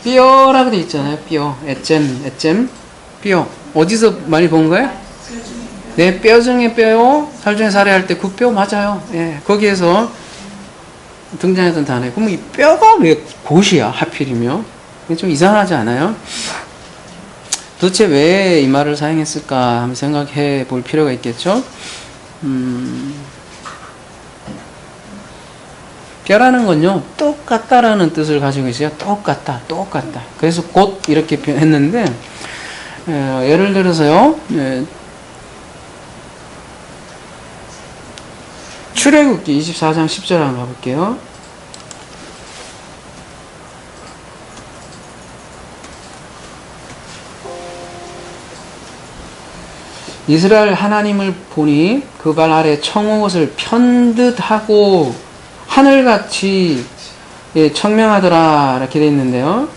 뼈라고 돼 있잖아요. 뼈. 애잼. 뼈. 어디서 많이 본 거예요? 네, 뼈 중에 뼈요. 살 중에 살이 할 때 그 뼈 맞아요. 예, 거기에서 등장했던 단어예요. 그럼 이 뼈가 왜 곧이야? 하필이며? 이게 좀 이상하지 않아요? 도대체 왜 이 말을 사용했을까 한번 생각해 볼 필요가 있겠죠? 뼈라는 건요, 똑같다라는 뜻을 가지고 있어요. 똑같다. 그래서 곧 이렇게 했는데, 예를 들어서요, 출애굽기 24장 10절 한번 가볼게요. 이스라엘 하나님을 보니 그 발 아래 청옷을 편듯하고 하늘같이 청명하더라 이렇게 되어 있는데요.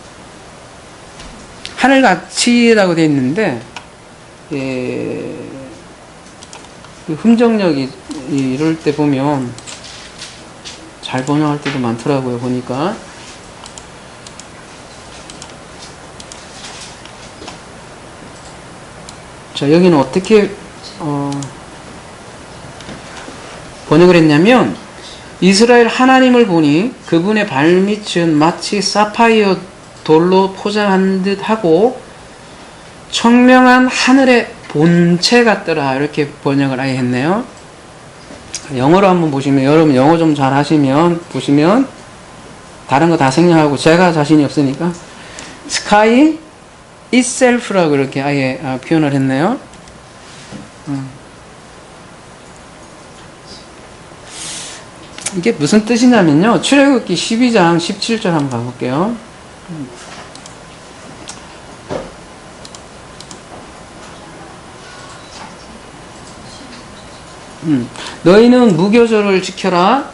하늘같이라고 되어 있는데 그 흠정력이 이럴 때 보면 잘 번역할 때도 많더라고요. 보니까 자, 여기는 어떻게 번역을 했냐면, 이스라엘 하나님을 보니 그분의 발밑은 마치 사파이어 돌로 포장한 듯 하고 청명한 하늘의 본체 같더라 이렇게 번역을 아예 했네요. 영어로 한번 보시면, 여러분 영어 좀 잘 하시면 보시면 다른 거 다 생략하고, 제가 자신이 없으니까 sky itself라고 이렇게 아예 표현을 했네요. 이게 무슨 뜻이냐면요, 출애굽기 12장 17절 한번 가볼게요. 너희는 무교절을 지켜라.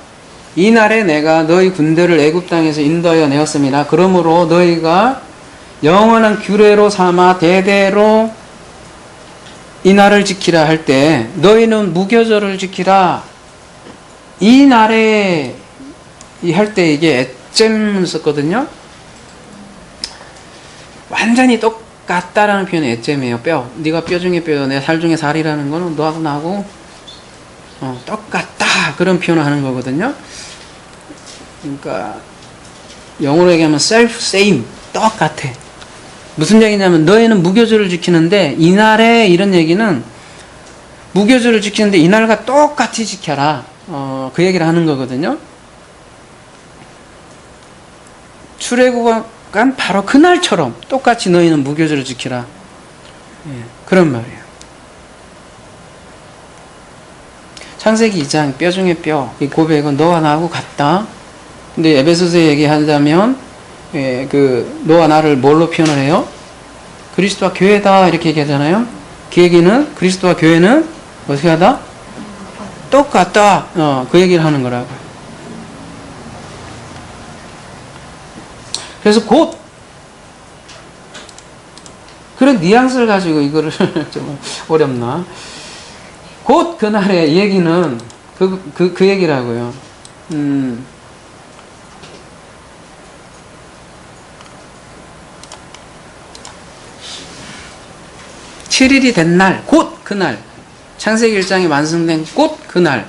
이날에 내가 너희 군대를 애굽 땅에서 인도하여 내었습니다. 그러므로 너희가 영원한 규례로 삼아 대대로 이 날을 지키라 할 때, 너희는 무교절을 지키라. 이 날에 할 때 이게 애잼을 썼거든요. 완전히 똑같다라는 표현이 애잼이에요. 뼈. 네가 뼈 중에 뼈, 내 살 중에 살이라는 거는 너하고 나하고 똑같다 그런 표현을 하는 거거든요. 그러니까 영어로 얘기하면 self same, 똑같아. 무슨 얘기냐면, 너희는 무교절을 지키는데 이날에, 이런 얘기는 무교절을 지키는데 이날과 똑같이 지켜라, 그 얘기를 하는 거거든요. 출애굽은 바로 그날처럼 똑같이 너희는 무교절을 지키라, 그런 말이에요. 창세기 2장 뼈 중에 뼈, 이 고백은 너와 나하고 같다. 근데 에베소서에 얘기하자면, 그 너와 나를 뭘로 표현을 해요? 그리스도와 교회다 이렇게 얘기하잖아요. 그 얘기는, 그리스도와 교회는 어떻게 하다? 똑같다. 그 얘기를 하는 거라고요. 그래서 곧 그런 뉘앙스를 가지고 이거를 좀 어렵나? 곧 그날의 얘기는 그 얘기라고요. 7일이 된 날, 곧 그날. 창세기 1장이 완성된 곧 그날.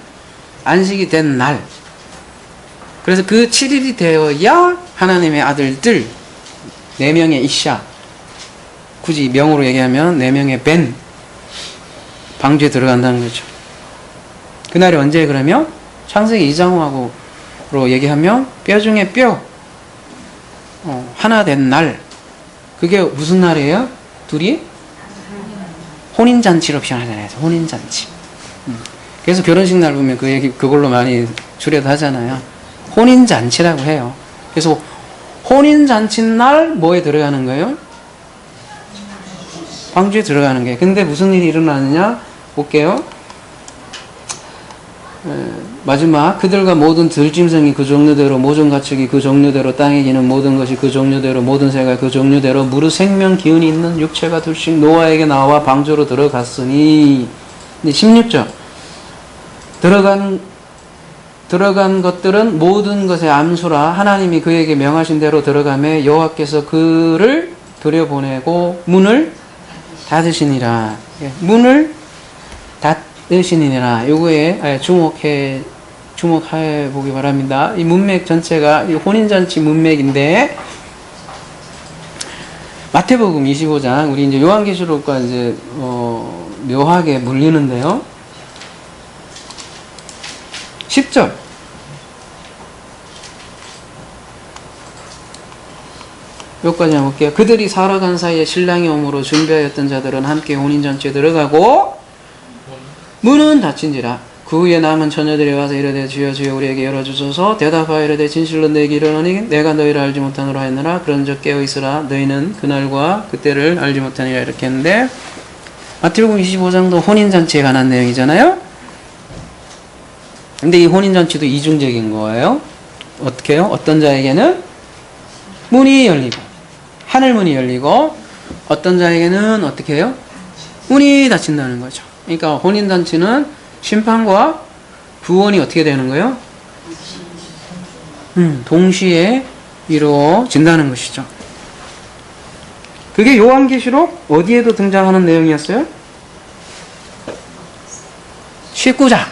안식이 된 날. 그래서 그 7일이 되어야 하나님의 아들들 4명의 이샤, 굳이 명으로 얘기하면 4명의 벤, 방주에 들어간다는 거죠. 그날이 언제 그러면? 창세기 2장하고로 얘기하면 뼈 중에 뼈, 하나 된 날. 그게 무슨 날이에요? 둘이? 혼인잔치로 표현하잖아요. 혼인잔치. 그래서 결혼식 날 보면 그 얘기 그걸로 많이 주례도 하잖아요. 혼인잔치라고 해요. 그래서 혼인잔치 날 뭐에 들어가는 거예요? 방주에 들어가는 거예요. 근데 무슨 일이 일어나느냐? 볼게요. 마지막 그들과 모든 들짐승이 그 종류대로 모든 가축이 그 종류대로 땅에 기는 모든 것이 그 종류대로 모든 새가 그 종류대로 무릇 생명 기운이 있는 육체가 둘씩 노아에게 나와 방주로 들어갔으니. 16절 들어간 것들은 모든 것의 암수라 하나님이 그에게 명하신 대로 들어가매 여호와께서 그를 들여보내고 문을 닫으시니라. 문을 닫으시니라. 요거에 주목해 보기 바랍니다. 이 문맥 전체가 이 혼인잔치 문맥인데, 마태복음 25장, 우리 이제 요한계시록과 이제 묘하게 물리는데요. 10절. 여기까지 한번 볼게요. 그들이 살아간 사이에 신랑이 오므로 준비하였던 자들은 함께 혼인잔치에 들어가고 문은 닫힌지라. 그 후에 남은 처녀들이 와서 이르되 주여 주여 우리에게 열어주소서. 대답하여 이르되 진실로 내게 이르노니 내가 너희를 알지 못하노라 했느라 그런즉 깨어있으라. 너희는 그날과 그때를 알지 못하니라. 이렇게 했는데, 마태복음 25장도 혼인잔치에 관한 내용이잖아요. 근데 이 혼인잔치도 이중적인 거예요. 어떻게 해요? 어떤 자에게는 문이 열리고 하늘문이 열리고, 어떤 자에게는 어떻게 해요? 문이 닫힌다는 거죠. 그러니까 혼인잔치는 심판과 구원이 어떻게 되는 거예요? 동시에 이루어진다는 것이죠. 그게 요한계시록 어디에도 등장하는 내용이었어요? 19장.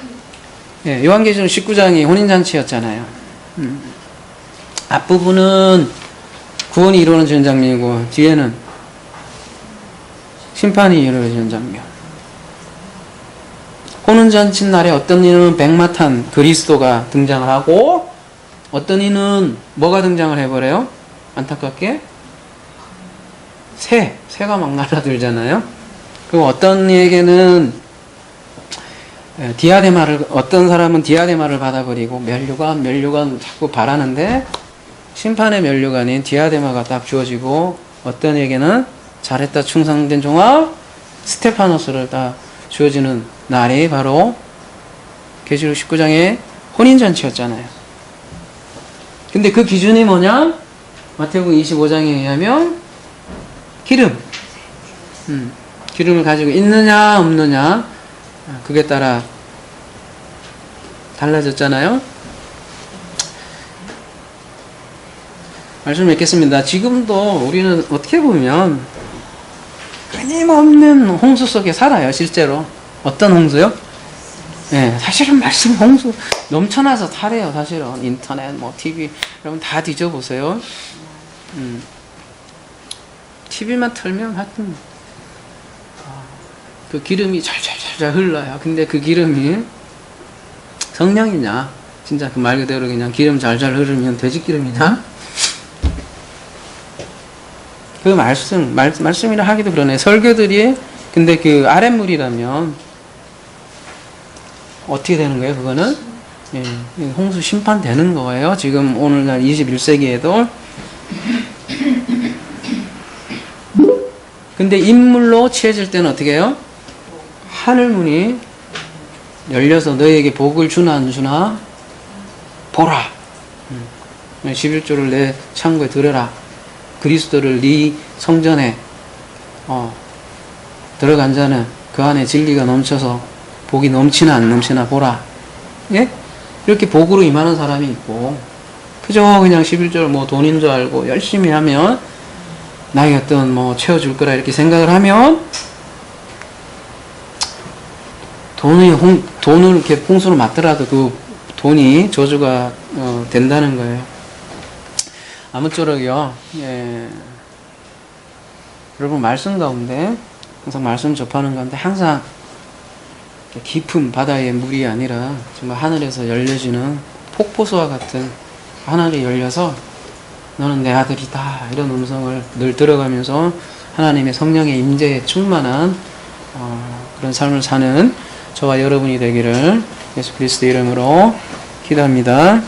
예, 요한계시록 19장이 혼인잔치였잖아요. 앞부분은 구원이 이루어지는 장면이고 뒤에는 심판이 이루어지는 장면. 혼인잔치 날에 어떤 이는 백마탄 그리스도가 등장을 하고, 어떤 이는 뭐가 등장을 해버려요? 안타깝게 새가 막 날아들잖아요. 그리고 어떤 이에게는 어떤 사람은 디아데마를 받아버리고 면류관 자꾸 바라는데, 심판의 면류관인 디아데마가 딱 주어지고, 어떤 이에게는 잘했다 충성된 종아 스테파노스를 딱 주어지는 날이 바로 계시록 19장의 혼인잔치였잖아요. 근데 그 기준이 뭐냐? 마태복음 25장에 의하면 기름을 가지고 있느냐 없느냐, 그게 따라 달라졌잖아요. 말씀을 맺겠습니다. 지금도 우리는 어떻게 보면 끊임없는 홍수 속에 살아요, 실제로. 어떤 홍수요? 네, 사실은 말씀 홍수 넘쳐나서 살아요, 사실은. 인터넷, TV, 여러분 다 뒤져보세요. TV만 틀면 하여튼 그 기름이 잘잘잘 흘러요. 근데 그 기름이 성령이냐, 진짜 그 말 그대로 그냥 기름 잘잘 흐르면 돼지 기름이냐? 그 말씀이라 하기도 그러네. 설교들이, 근데 그 아랫물이라면 어떻게 되는 거예요, 그거는? 예, 홍수 심판되는 거예요. 지금 오늘날 21세기에도. 근데 인물로 취해질 때는 어떻게 해요? 하늘문이 열려서 너희에게 복을 주나 안 주나 보라. 11조를 내 창고에 들여라. 그리스도를 네 성전에 들어간 자는 그 안에 진리가 넘쳐서 복이 넘치나 안 넘치나 보라. 예? 이렇게 복으로 임하는 사람이 있고, 그저 그냥 11절 돈인 줄 알고 열심히 하면 나의 어떤 채워줄 거라 이렇게 생각을 하면 돈을 이렇게 홍수로 맞더라도 그 돈이 저주가 된다는 거예요. 아무쪼록요, 예. 여러분 말씀 가운데, 항상 말씀 접하는 가운데 항상 깊은 바다의 물이 아니라 정말 하늘에서 열려지는 폭포수와 같은, 하늘이 열려서 너는 내 아들이다 이런 음성을 늘 들어가면서 하나님의 성령의 임재에 충만한 그런 삶을 사는 저와 여러분이 되기를 예수 그리스도 이름으로 기도합니다.